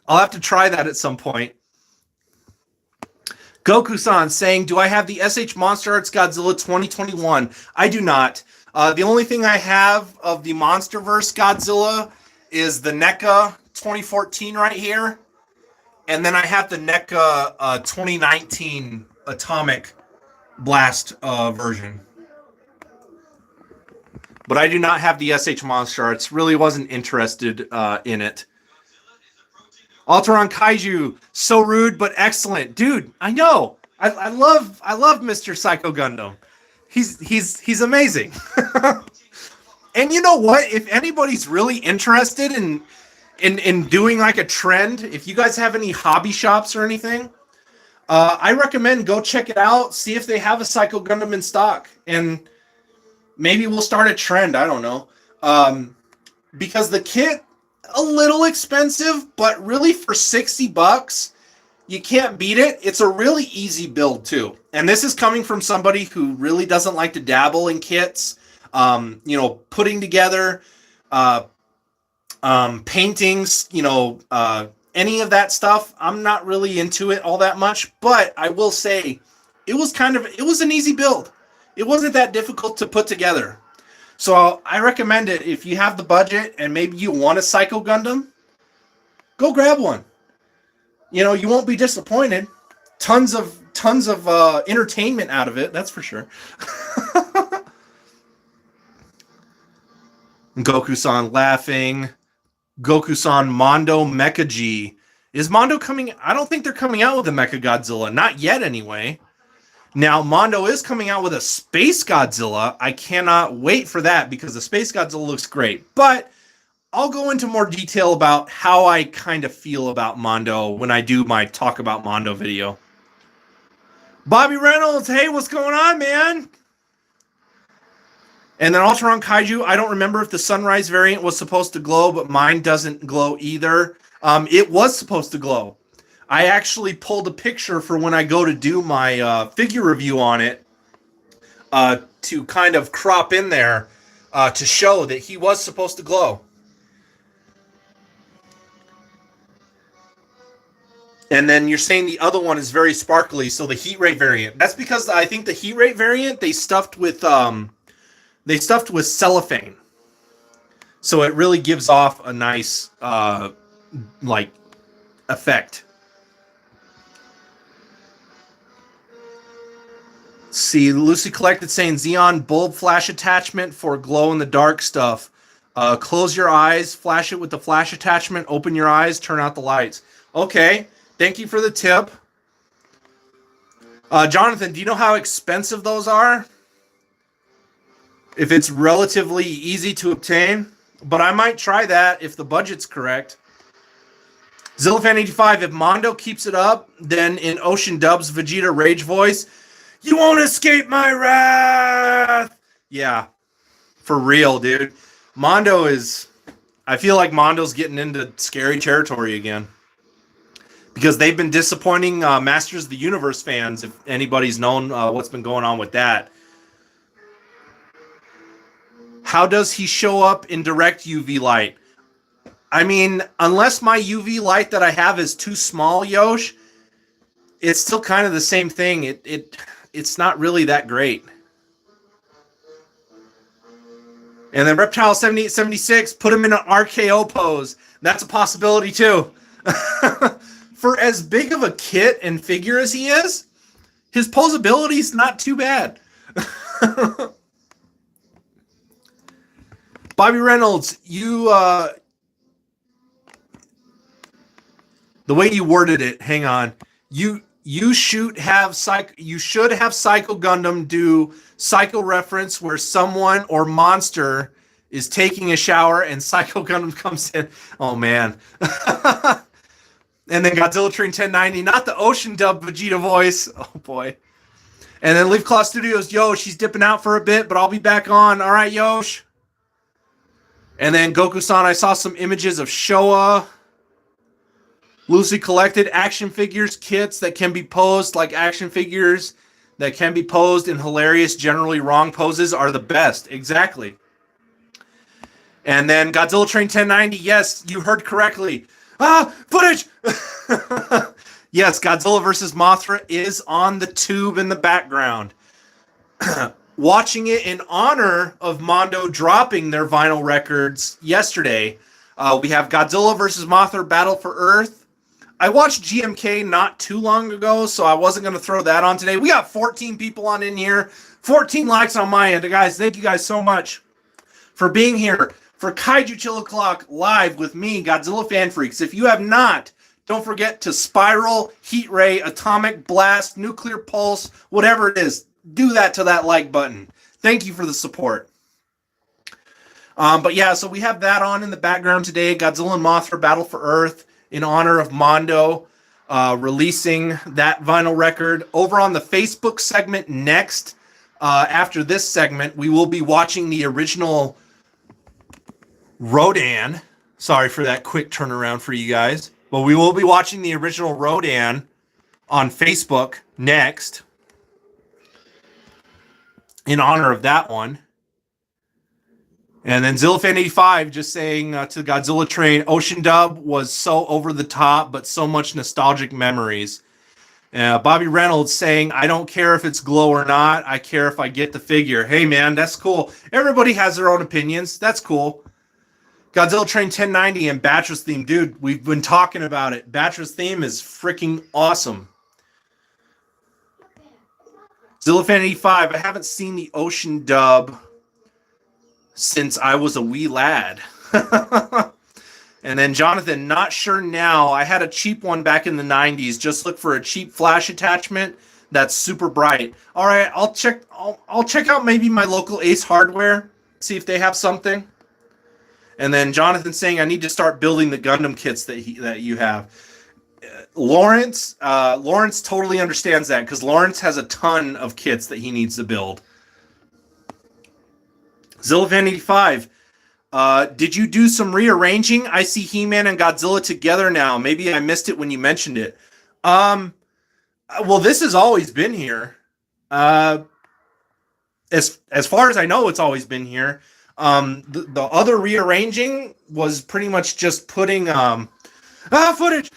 I'll have to try that at some point. Goku-san saying, do I have the SH Monster Arts Godzilla 2021? I do not. The only thing I have of the MonsterVerse Godzilla is the NECA 2014 right here. And then I have the NECA 2019 Atomic Blast version. But I do not have the SH Monster Arts. Really wasn't interested in it. Alteron Kaiju, so rude but excellent. Dude, I know. I love Mr. Psycho Gundam. He's amazing. And you know what? If anybody's really interested in doing like a trend, if you guys have any hobby shops or anything, I recommend go check it out, see if they have a Psycho Gundam in stock, and maybe we'll start a trend. I don't know. Because the kit, a little expensive, but really for $60, you can't beat it. It's a really easy build too. And this is coming from somebody who really doesn't like to dabble in kits. Putting together paintings, any of that stuff. I'm not really into it all that much, but I will say it was an easy build. It wasn't that difficult to put together. So I recommend it if you have the budget and maybe you want a Psycho Gundam, go grab one. You won't be disappointed. Tons of entertainment out of it, that's for sure. Goku-san laughing. Goku-san, Mondo Mecha G. Is Mondo coming? I don't think they're coming out with a Mecha Godzilla. Not yet, anyway. Now, Mondo is coming out with a Space Godzilla. I cannot wait for that because the Space Godzilla looks great. But I'll go into more detail about how I kind of feel about Mondo when I do my Talk About Mondo video. Bobby Reynolds, hey, what's going on, man? And then Alteron Kaiju, I don't remember if the Sunrise variant was supposed to glow, but mine doesn't glow either. It was supposed to glow. I actually pulled a picture for when I go to do my figure review on it to kind of crop in there to show that he was supposed to glow. And then you're saying the other one is very sparkly, so the heat rate variant. That's because I think the heat rate variant they stuffed with cellophane, so it really gives off a nice effect. See, Lucy Collected saying Xeon bulb flash attachment for glow in the dark stuff. Close your eyes, flash it with the flash attachment, open your eyes, turn out the lights. Okay, thank you for the tip. Jonathan, do you know how expensive those are? If it's relatively easy to obtain, but I might try that if the budget's correct. Zillafan85, if Mondo keeps it up, then in Ocean Dub's Vegeta Rage voice, you won't escape my wrath. Yeah, for real, dude. Mondo is, I feel like Mondo's getting into scary territory again. Because they've been disappointing Masters of the Universe fans, if anybody's known what's been going on with that. How does he show up in direct UV light? I mean, unless my UV light that I have is too small, Yosh, it's still kind of the same thing. It's not really that great. And then Reptile 7876, put him in an RKO pose. That's a possibility too. For as big of a kit and figure as he is, his posability is not too bad. Bobby Reynolds, you the way you worded it, hang on. You should have Psycho Gundam do Psycho reference where someone or monster is taking a shower and Psycho Gundam comes in. Oh man. And then Godzilla Train 1090, not the Ocean dub Vegeta voice. Oh boy. And then Leaf Claw Studios, yo, she's dipping out for a bit, but I'll be back on. All right, Yosh. And then Goku-san, I saw some images of Showa. Loosely collected action figures, kits that can be posed like action figures that can be posed in hilarious, generally wrong poses are the best. Exactly. And then Godzilla Train 1090, yes, you heard correctly. Footage! Yes, Godzilla vs. Mothra is on the tube in the background. Watching it in honor of Mondo dropping their vinyl records yesterday, we have Godzilla vs. Mothra Battle for Earth. I watched GMK not too long ago, so I wasn't going to throw that on today. We got 14 people on in here, 14 likes on my end. Guys, thank you guys so much for being here for Kaiju Chill O'Clock live with me, Godzilla Fan Freaks. If you have not, don't forget to Spiral, Heat Ray, Atomic Blast, Nuclear Pulse, whatever it is. Do that to that like button. Thank you for the support. But yeah, so we have that on in the background today. Godzilla and Mothra Battle for Earth in honor of Mondo releasing that vinyl record. Over on the Facebook segment next, after this segment, we will be watching the original Rodan. Sorry for that quick turnaround for you guys. But we will be watching the original Rodan on Facebook next in honor of that one. And then Zillafan85 just saying to Godzilla Train, Ocean Dub was so over the top, but so much nostalgic memories. Bobby Reynolds saying, I don't care if it's glow or not. I care if I get the figure. Hey, man, that's cool. Everybody has their own opinions. That's cool. Godzilla Train 1090 and Batra's theme. Dude, we've been talking about it. Batra's theme is freaking awesome. Zillafan85, I haven't seen the Ocean Dub since I was a wee lad. And then Jonathan, not sure now. I had a cheap one back in the 90s. Just look for a cheap flash attachment that's super bright. All right, I'll check out maybe my local Ace Hardware, see if they have something. And then Jonathan saying I need to start building the Gundam kits that you have. Lawrence totally understands that because Lawrence has a ton of kits that he needs to build. Zillafan85, did you do some rearranging? I see He-Man and Godzilla together now. Maybe I missed it when you mentioned it. Well, this has always been here. As far as I know, it's always been here. The other rearranging was pretty much just putting footage.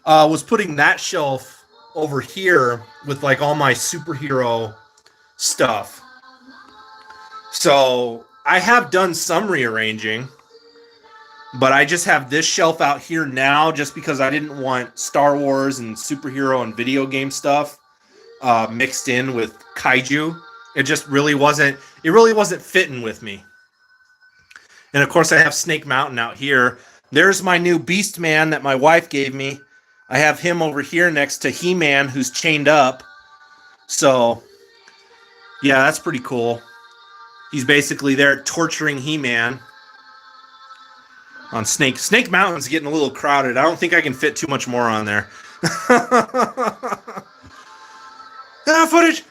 Was putting that shelf over here with like all my superhero stuff. So I have done some rearranging, but I just have this shelf out here now just because I didn't want Star Wars and superhero and video game stuff mixed in with Kaiju. It just really wasn't fitting with me. And of course I have Snake Mountain out here. There's my new Beast Man that my wife gave me. I have him over here next to He-Man who's chained up. So yeah, that's pretty cool. He's basically there torturing He-Man on Snake. Snake Mountain's getting a little crowded. I don't think I can fit too much more on there. Footage!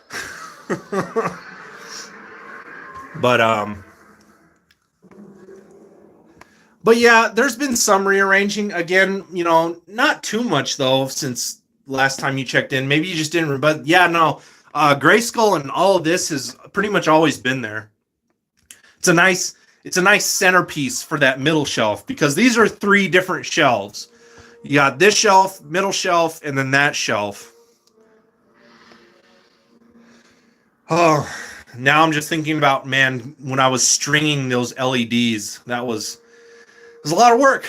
But yeah, there's been some rearranging. Again, not too much though since last time you checked in. Maybe you just didn't. But yeah, no, Grayskull and all of this has pretty much always been there. It's a nice centerpiece for that middle shelf because these are 3 different shelves. You got this shelf, middle shelf, and then that shelf. Oh, now I'm just thinking about, man, when I was stringing those LEDs, it was a lot of work.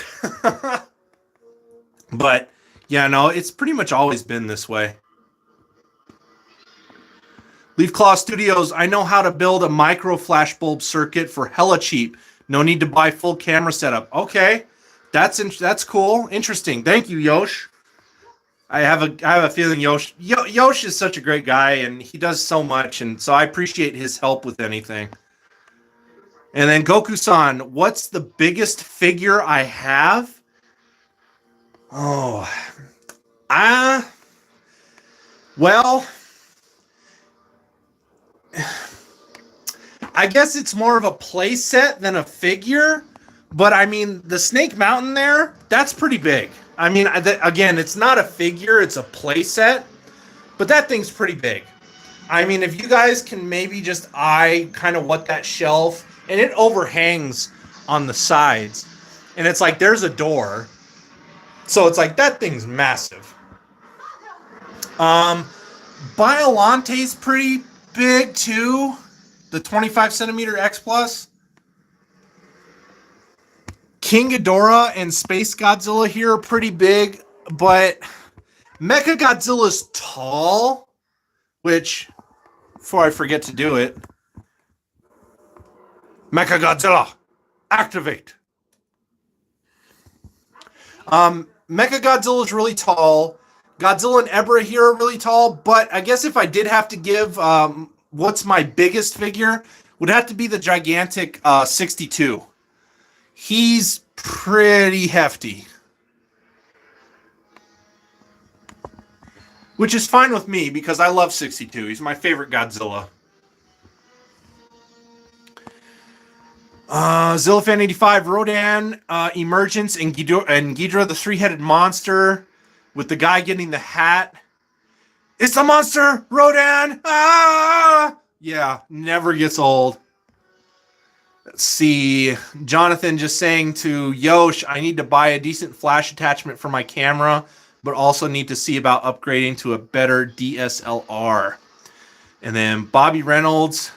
But yeah, no, it's pretty much always been this way. Leaf Claw Studios, I know how to build a micro flashbulb circuit for hella cheap. No need to buy full camera setup. Okay, that's cool, interesting. Thank you, Yosh. I have a feeling Yosh is such a great guy, and he does so much, and so I appreciate his help with anything. And then Goku-san, what's the biggest figure I have? Oh, well, I guess it's more of a play set than a figure, but I mean, the Snake Mountain there, that's pretty big. I mean, again, it's not a figure, it's a play set, but that thing's pretty big. I mean, if you guys can maybe just eye kind of what that shelf, and it overhangs on the sides, and it's like there's a door, so it's like that thing's massive. Biolante's pretty big too, the 25 centimeter X Plus. King Ghidorah and Space Godzilla here are pretty big, but Mecha Godzilla's tall, which, before I forget to do it, Mecha Godzilla, activate. Mecha Godzilla is really tall. Godzilla and Ebra here are really tall, but I guess if I did have to give what's my biggest figure, would have to be the gigantic 62. He's pretty hefty. Which is fine with me because I love 62. He's my favorite Godzilla. Zillafan85, Rodan, Emergence, and Ghidorah the 3-headed monster with the guy getting the hat. It's a monster! Rodan! Ah! Yeah, never gets old. Let's see. Jonathan just saying to Yosh, I need to buy a decent flash attachment for my camera, but also need to see about upgrading to a better DSLR. And then Bobby Reynolds,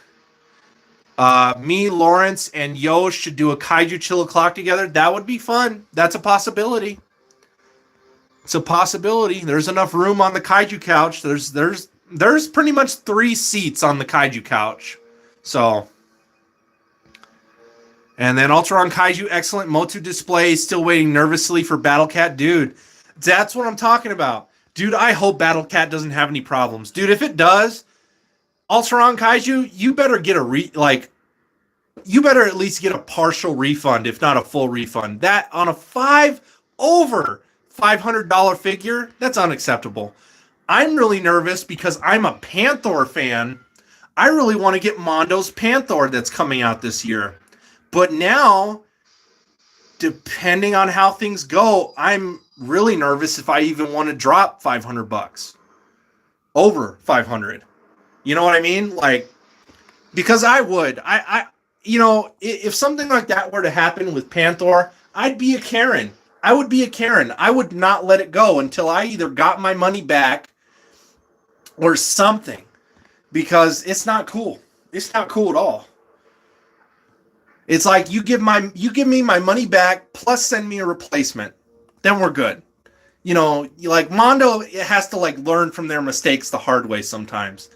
me, Lawrence, and Yosh should do a Kaiju Chill O'Clock together. That would be fun. That's a possibility. It's a possibility. There's enough room on the Kaiju couch. There's pretty much 3 seats on the Kaiju couch. So, and then Ultron Kaiju, excellent Motu display. Still waiting nervously for Battle Cat. Dude, that's what I'm talking about. Dude, I hope Battle Cat doesn't have any problems. Dude, if it does, Ultron Kaiju, you better get you better at least get a partial refund, if not a full refund. That on a over $500 figure, that's unacceptable. I'm really nervous because I'm a Panther fan. I really want to get Mondo's Panther that's coming out this year. But now, depending on how things go, I'm really nervous if I even want to drop $500. Over 500. You know what I mean? Like, because I would. If something like that were to happen with Panther, I'd be a Karen. I would be a Karen. I would not let it go until I either got my money back or something. Because it's not cool. It's not cool at all. It's like you give me my money back plus send me a replacement. Then we're good. Like Mondo has to learn from their mistakes the hard way sometimes.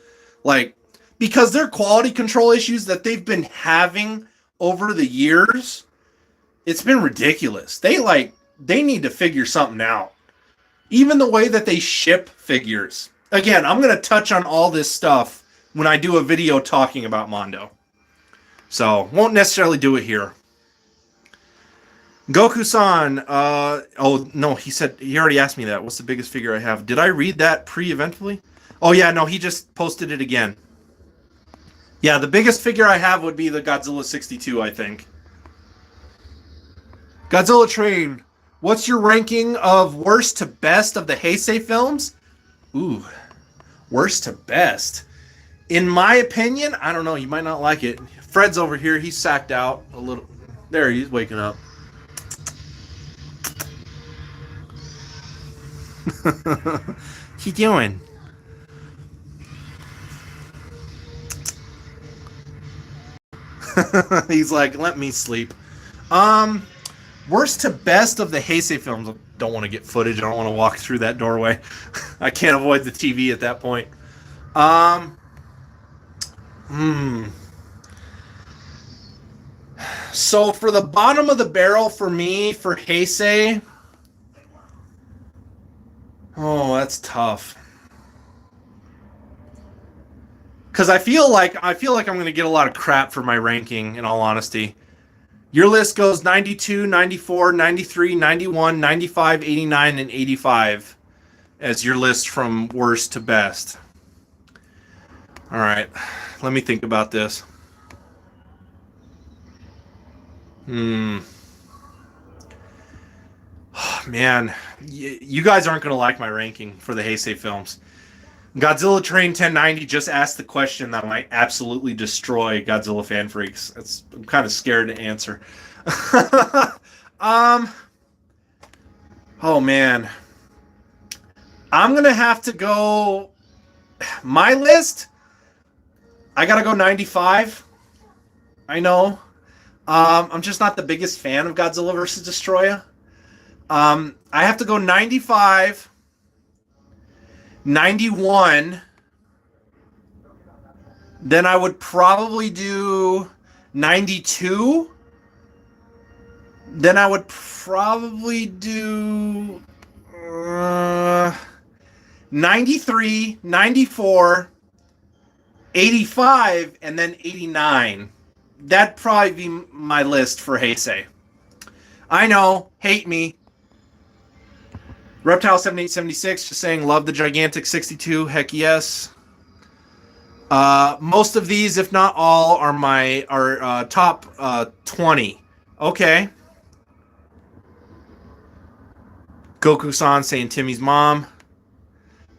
Because their quality control issues that they've been having over the years, it's been ridiculous. They need to figure something out. Even the way that they ship figures. Again, I'm going to touch on all this stuff when I do a video talking about Mondo. So, won't necessarily do it here. Goku-san, oh, no, he already asked me that. What's the biggest figure I have? Did I read that pre-eventfully? Oh, yeah, no, he just posted it again. Yeah, the biggest figure I have would be the Godzilla 62, I think. Godzilla Train, what's your ranking of worst to best of the Heisei films? Ooh, worst to best. In my opinion, I don't know. You might not like it. Fred's over here. He's sacked out a little. There, he's waking up. What you doing? He's like, let me sleep. Worst to best of the Heisei films. Don't want to get footage. I don't want to walk through that doorway. I can't avoid the TV at that point. So for the bottom of the barrel for me for Heisei, oh, that's tough. Because I feel like I'm going to get a lot of crap for my ranking. In all honesty, your list goes 92, 94, 93, 91, 95, 89, and 85 as your list from worst to best. All right, let me think about this. Oh, man, you guys aren't going to like my ranking for the Heisei films. Godzilla Train 1090 just asked the question that might absolutely destroy Godzilla fan freaks. I'm kind of scared to answer. Oh man, I'm gonna have to go. My list, I gotta go 95. I know. I'm just not the biggest fan of Godzilla vs. Destroya. I have to go 95. 91, then I would probably do 92, then I would probably do 93, 94, 85, and then 89. That'd probably be my list for Heisei. I know, hate me. Reptile 7876 just saying love the gigantic 62. Heck yes. Most of these, if not all, are my top 20. Okay. Goku-san saying Timmy's mom.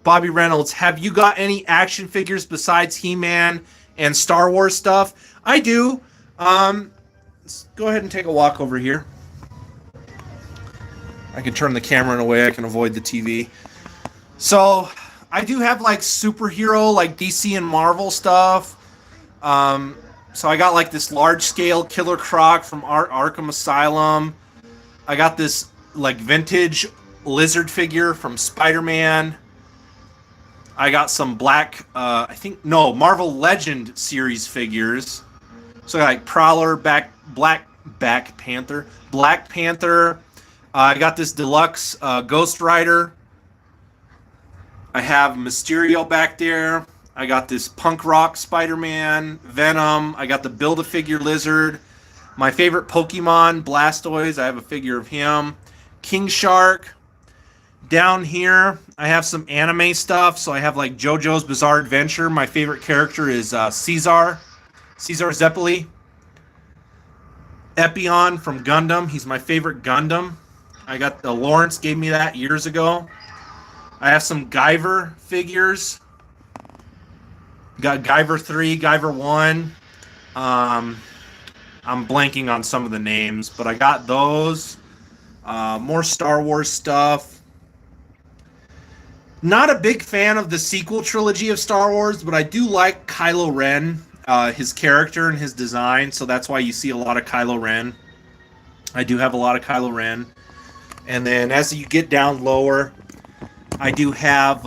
Bobby Reynolds, have you got any action figures besides He-Man and Star Wars stuff? I do. Let's go ahead and take a walk over here. I can turn the camera in a way I can avoid the TV. So, I do have like superhero, like DC and Marvel stuff. So I got like this large scale Killer Croc from Arkham Asylum. I got this like vintage lizard figure from Spider-Man. I got some Marvel Legend series figures. So I got like Prowler, Black Panther. I got this deluxe Ghost Rider. I have Mysterio back there. I got this punk rock Spider-Man, Venom. I got the Build-A-Figure Lizard. My favorite Pokemon, Blastoise. I have a figure of him. King Shark. Down here, I have some anime stuff. So I have like JoJo's Bizarre Adventure. My favorite character is Caesar Zeppeli. Epion from Gundam. He's my favorite Gundam. I got the Lawrence gave me that years ago. I have some Guyver figures. Got Guyver 3, Guyver 1. I'm blanking on some of the names, but I got those. More Star Wars stuff. Not a big fan of the sequel trilogy of Star Wars, but I do like Kylo Ren, his character and his design, so that's why you see a lot of Kylo Ren. I do have a lot of Kylo Ren. And then as you get down lower, I do have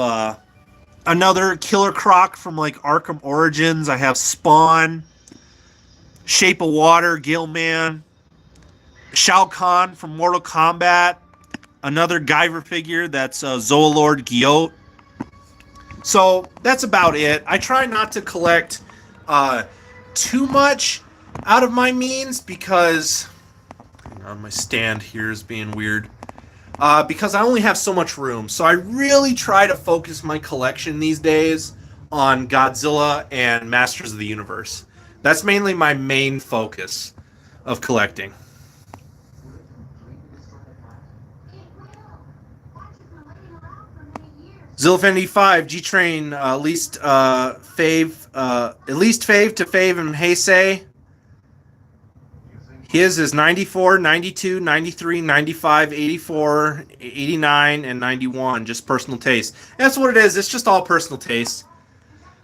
another Killer Croc from like Arkham Origins. I have Spawn, Shape of Water, Gilman, Shao Kahn from Mortal Kombat, another Guyver figure that's Zoolord Gyot. So that's about it. I try not to collect too much out of my means because my stand here is being weird. Because I only have so much room. So I really try to focus my collection these days on Godzilla and Masters of the Universe. That's mainly my main focus of collecting. Zillafan85, G-Train, least fave, at least fave to fave and Heisei. His is 94, 92, 93, 95, 84, 89, and 91. Just personal taste. That's what it is. It's just all personal taste.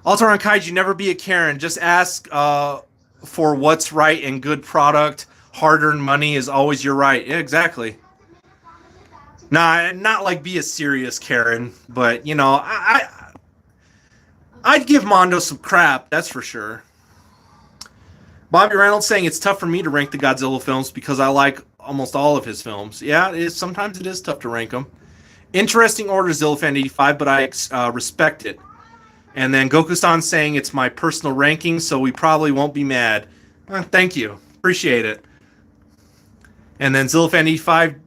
Also on Kaiju, never be a Karen. Just ask for what's right and good product. Hard-earned money is always your right. Yeah, exactly. Nah, not like be a serious Karen, but you know, I'd give Mondo some crap. That's for sure. Bobby Reynolds saying it's tough for me to rank the Godzilla films because I like almost all of his films. Yeah, it is. Sometimes it is tough to rank them. Interesting order, Zillafan85, but I respect it. And then Goku-san saying it's my personal ranking, so we probably won't be mad. Thank you. Appreciate it. And then Zillafan85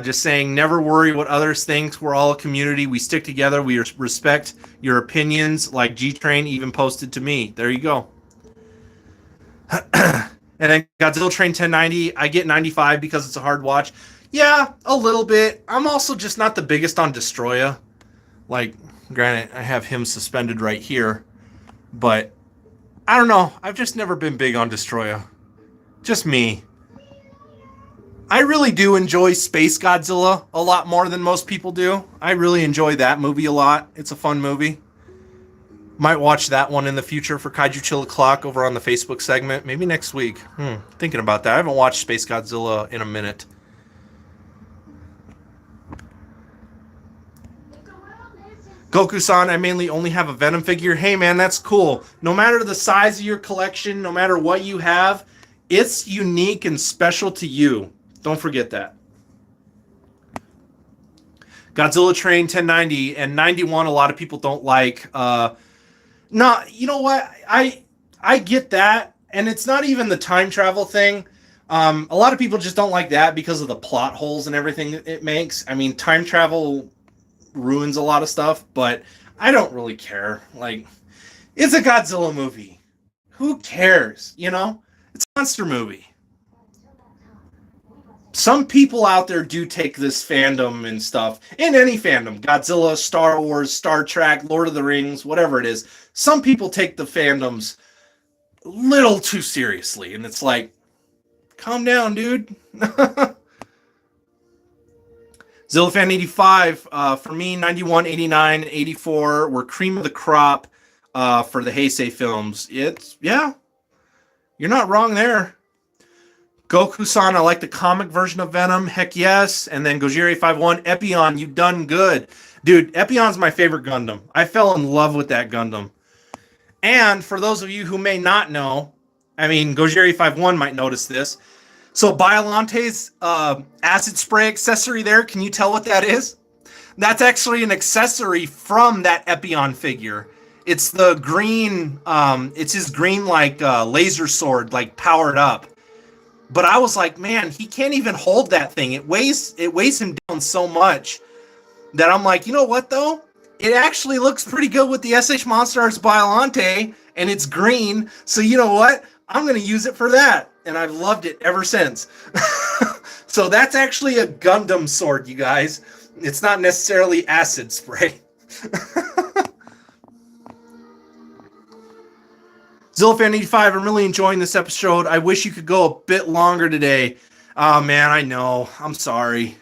just saying, never worry what others think. We're all a community. We stick together. We respect your opinions, like G-Train even posted to me. There you go. And then Godzilla Train 1090, I get 95 because it's a hard watch. Yeah, a little bit. I'm also just not the biggest on Destroya. Like, granted, I have him suspended right here. But, I don't know. I've just never been big on Destroya. Just me. I really do enjoy Space Godzilla a lot more than most people do. I really enjoy that movie a lot. It's a fun movie. Might watch that one in the future for Kaiju Chill O'Clock over on the Facebook segment. Maybe next week. Thinking about that. I haven't watched Space Godzilla in a minute. Goku-san, I mainly only have a Venom figure. Hey man, that's cool. No matter the size of your collection, no matter what you have, it's unique and special to you. Don't forget that. Godzilla Train 1090 and 91 a lot of people don't like. No, you know what? I get that, and it's not even the time travel thing. A lot of people just don't like that because of the plot holes and everything it makes. I mean, time travel ruins a lot of stuff, but I don't really care. Like, it's a Godzilla movie. Who cares, you know? It's a monster movie. Some people out there do take this fandom and stuff, in any fandom, Godzilla, Star Wars, Star Trek, Lord of the Rings, whatever it is. Some people take the fandoms a little too seriously, and it's like, calm down, dude. Zillafan85, for me, 91, 89, 84 were cream of the crop for the Heisei films. Yeah, you're not wrong there. Goku-san, I like the comic version of Venom. Heck yes. And then Gojira51, Epion, you done good. Dude, Epion's my favorite Gundam. I fell in love with that Gundam. And for those of you who may not know, I mean, Gojira51 might notice this. So Biolante's acid spray accessory there, can you tell what that is? That's actually an accessory from that Epion figure. It's the green, it's his green, like, laser sword, like, powered up. But I was like, man, he can't even hold that thing. It weighs him down so much that I'm like, you know what, though? It actually looks pretty good with the SH Monstars Biolante, and it's green. So you know what? I'm going to use it for that. And I've loved it ever since. So that's actually a Gundam sword, you guys. It's not necessarily acid spray. Zillafan85, I'm really enjoying this episode. I wish you could go a bit longer today. Oh, man, I know. I'm sorry.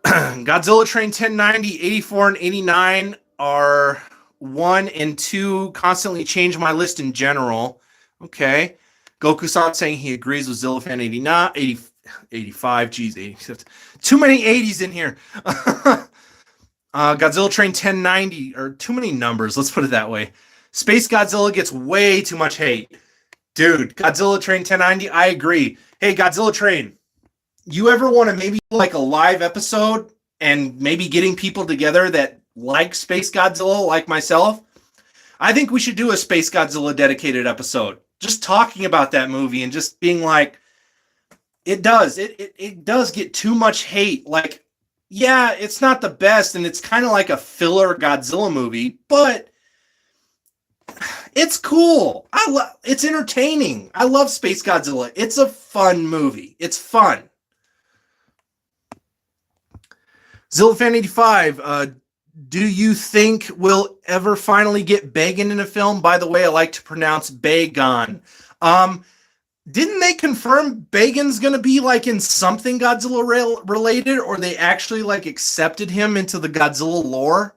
Godzilla Train 1090, 84, and 89 are 1 and 2. Constantly change my list in general. Okay. Goku-san saying he agrees with Zillafan 89, 85. Geez, 86. Too many 80s in here. Godzilla Train 1090, or too many numbers. Let's put it that way. Space Godzilla gets way too much hate. Dude, Godzilla Train 1090, I agree. Hey, Godzilla Train, you ever want to maybe do like a live episode and maybe getting people together that like Space Godzilla like myself? I think we should do a Space Godzilla dedicated episode. Just talking about that movie and just being like, it does get too much hate. Like, yeah, it's not the best and it's kind of like a filler Godzilla movie, but it's cool. It's entertaining. I love Space Godzilla. It's a fun movie. It's fun. Zillafan85, do you think we'll ever finally get Bagan in a film? By the way, I like to pronounce Bagon. Didn't they confirm Bagan's going to be like in something Godzilla related, or they actually like accepted him into the Godzilla lore?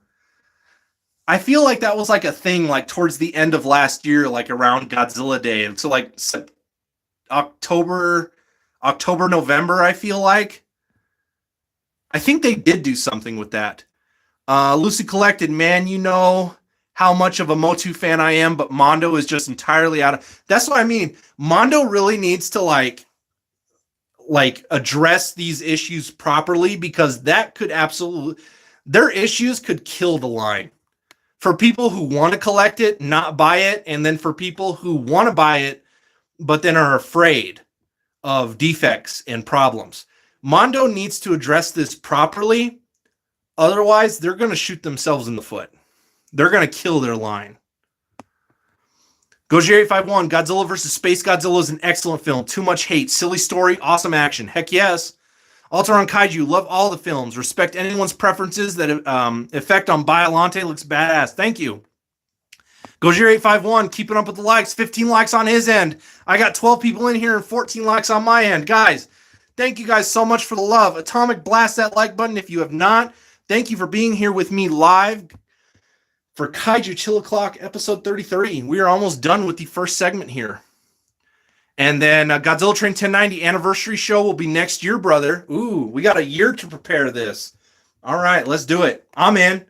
I feel like that was like a thing like towards the end of last year, like around Godzilla Day. So like October, November, I feel like. I think they did do something with that. Lucy Collected, man, you know how much of a Motu fan I am, but Mondo is just entirely out of. That's what I mean. Mondo really needs to like address these issues properly, because that could absolutely, their issues could kill the line. For people who want to collect it, not buy it, and then for people who want to buy it, but then are afraid of defects and problems. Mondo needs to address this properly. Otherwise, they're going to shoot themselves in the foot. They're going to kill their line. Gojiri851, Godzilla vs. Space Godzilla is an excellent film. Too much hate. Silly story. Awesome action. Heck yes. Alteron Kaiju, love all the films. Respect anyone's preferences. That effect on Biolante looks badass. Thank you. Gojiri851, keeping up with the likes. 15 likes on his end. I got 12 people in here and 14 likes on my end. Guys, thank you guys so much for the love. Atomic, blast that like button if you have not. Thank you for being here with me live for Kaiju Chill O'Clock episode 33. We are almost done with the first segment here. And then Godzilla Train 1090 anniversary show will be next year, brother. Ooh, we got a year to prepare this. All right, let's do it. I'm in.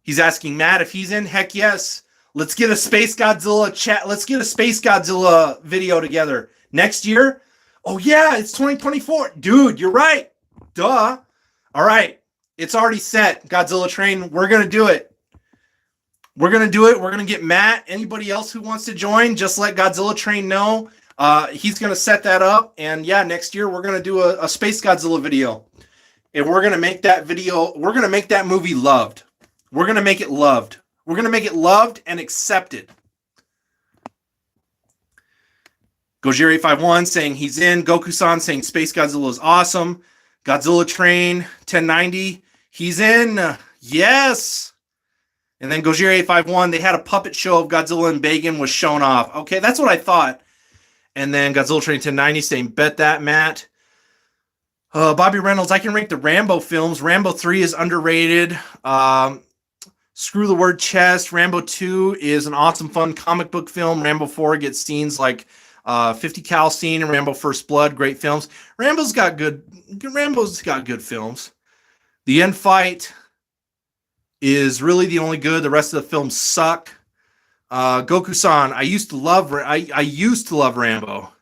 He's asking Matt if he's in. Heck yes. Let's get a Space Godzilla chat. Let's get a Space Godzilla video together. Next year? Oh, yeah, it's 2024. Dude, you're right. Duh. All right. It's already set, Godzilla Train. We're going to do it. We're going to do it. We're going to get Matt. Anybody else who wants to join, just let Godzilla Train know. He's going to set that up. And yeah, next year we're going to do a Space Godzilla video. And we're going to make that video, we're going to make that movie loved. We're going to make it loved. We're going to make it loved and accepted. Gojiri851 saying he's in. Goku-san saying Space Godzilla is awesome. Godzilla Train 1090, he's in. Yes. And then Gojiri851, they had a puppet show of Godzilla and Bagan was shown off. Okay, that's what I thought. And then Godzilla Train 1090 saying, bet that, Matt. Bobby Reynolds, I can rank the Rambo films. Rambo 3 is underrated. Screw the word chest. Rambo 2 is an awesome, fun comic book film. Rambo 4 gets scenes like 50 cal scene and Rambo First Blood. Great films. Rambo's got good films. The end fight is really the only good. The rest of the films suck. Goku-san, I used to love Rambo.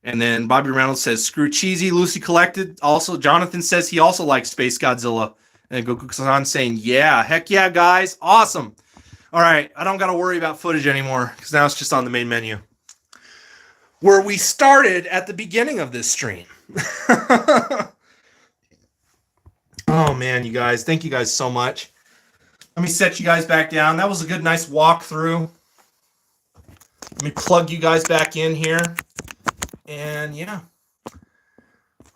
And then Bobby Reynolds says, screw cheesy. Lucy Collected. Also, Jonathan says he also likes Space Godzilla. And Goku-san saying, yeah, heck yeah, guys. Awesome. All right, I don't got to worry about footage anymore because now it's just on the main menu. Where we started at the beginning of this stream. Oh, man, you guys. Thank you guys so much. Let me set you guys back down. That was a good, nice walkthrough. Let me plug you guys back in here. And, yeah.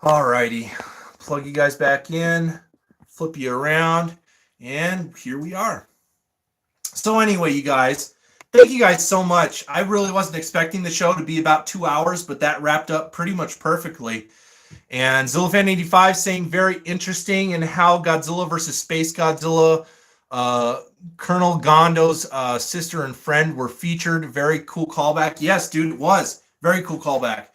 All righty. Plug you guys back in. Flip you around. And here we are. So anyway, you guys, thank you guys so much. I really wasn't expecting the show to be about 2 hours, but that wrapped up pretty much perfectly. And Zillafan85 saying very interesting in how Godzilla versus Space Godzilla, Colonel Gondo's sister and friend were featured. Very cool callback. Yes, dude, it was. Very cool callback.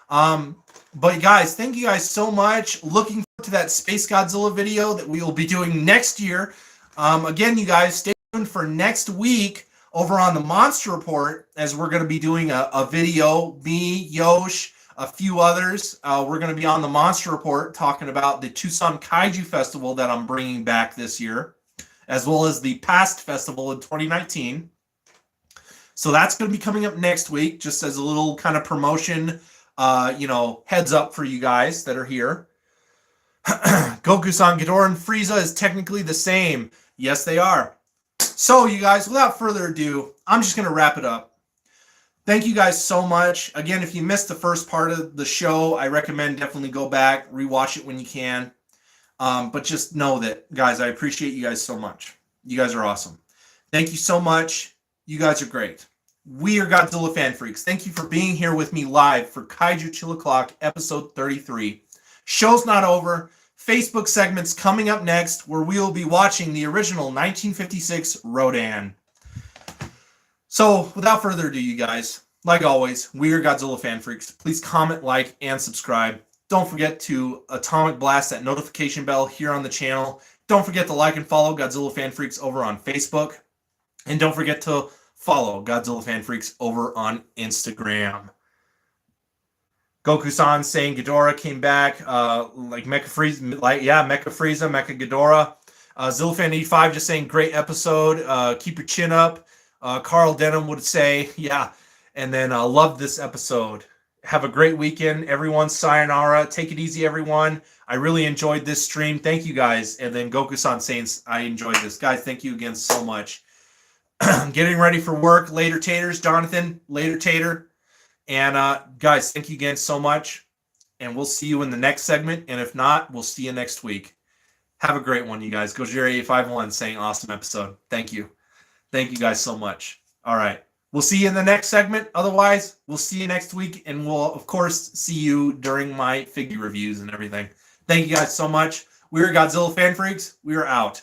But guys, thank you guys so much. Looking forward to that Space Godzilla video that we will be doing next year. Again, you guys, stay tuned for next week over on the Monster Report, as we're going to be doing a video. Me, Yosh, a few others. We're going to be on the Monster Report talking about the Tucson Kaiju Festival that I'm bringing back this year, as well as the past festival in 2019. So that's going to be coming up next week, just as a little kind of promotion, heads up for you guys that are here. Goku-san, Ghidorah, and Frieza is technically the same. Yes, they are. So, you guys, without further ado, I'm just going to wrap it up. Thank you guys so much. Again, if you missed the first part of the show, I recommend definitely go back, rewatch it when you can. But just know that, guys, I appreciate you guys so much. You guys are awesome. Thank you so much. You guys are great. We are Godzilla Fan Freaks. Thank you for being here with me live for Kaiju Chill O'Clock, episode 33. Show's not over. Facebook segments coming up next, where we will be watching the original 1956 Rodan. So, without further ado, you guys, like always, we are Godzilla Fan Freaks. Please comment, like, and subscribe. Don't forget to atomic blast that notification bell here on the channel. Don't forget to like and follow Godzilla Fan Freaks over on Facebook. And don't forget to follow Godzilla Fan Freaks over on Instagram. Goku-san saying Ghidorah came back, like Mecha Frieza, Mecha Frieza, Mecha Ghidorah. Zillafan85 just saying great episode. Keep your chin up. Carl Denham would say, yeah. And then love this episode. Have a great weekend, everyone. Sayonara. Take it easy, everyone. I really enjoyed this stream. Thank you, guys. And then Goku-san saying, I enjoyed this. Guys, thank you again so much. Getting ready for work. Later, taters. Jonathan, later, tater. And guys, thank you again so much. And we'll see you in the next segment. And if not, we'll see you next week. Have a great one, you guys. Gojira851 saying awesome episode. Thank you. Thank you guys so much. All right. We'll see you in the next segment. Otherwise, we'll see you next week. And we'll, of course, see you during my figure reviews and everything. Thank you guys so much. We are Godzilla Fan Freaks. We are out.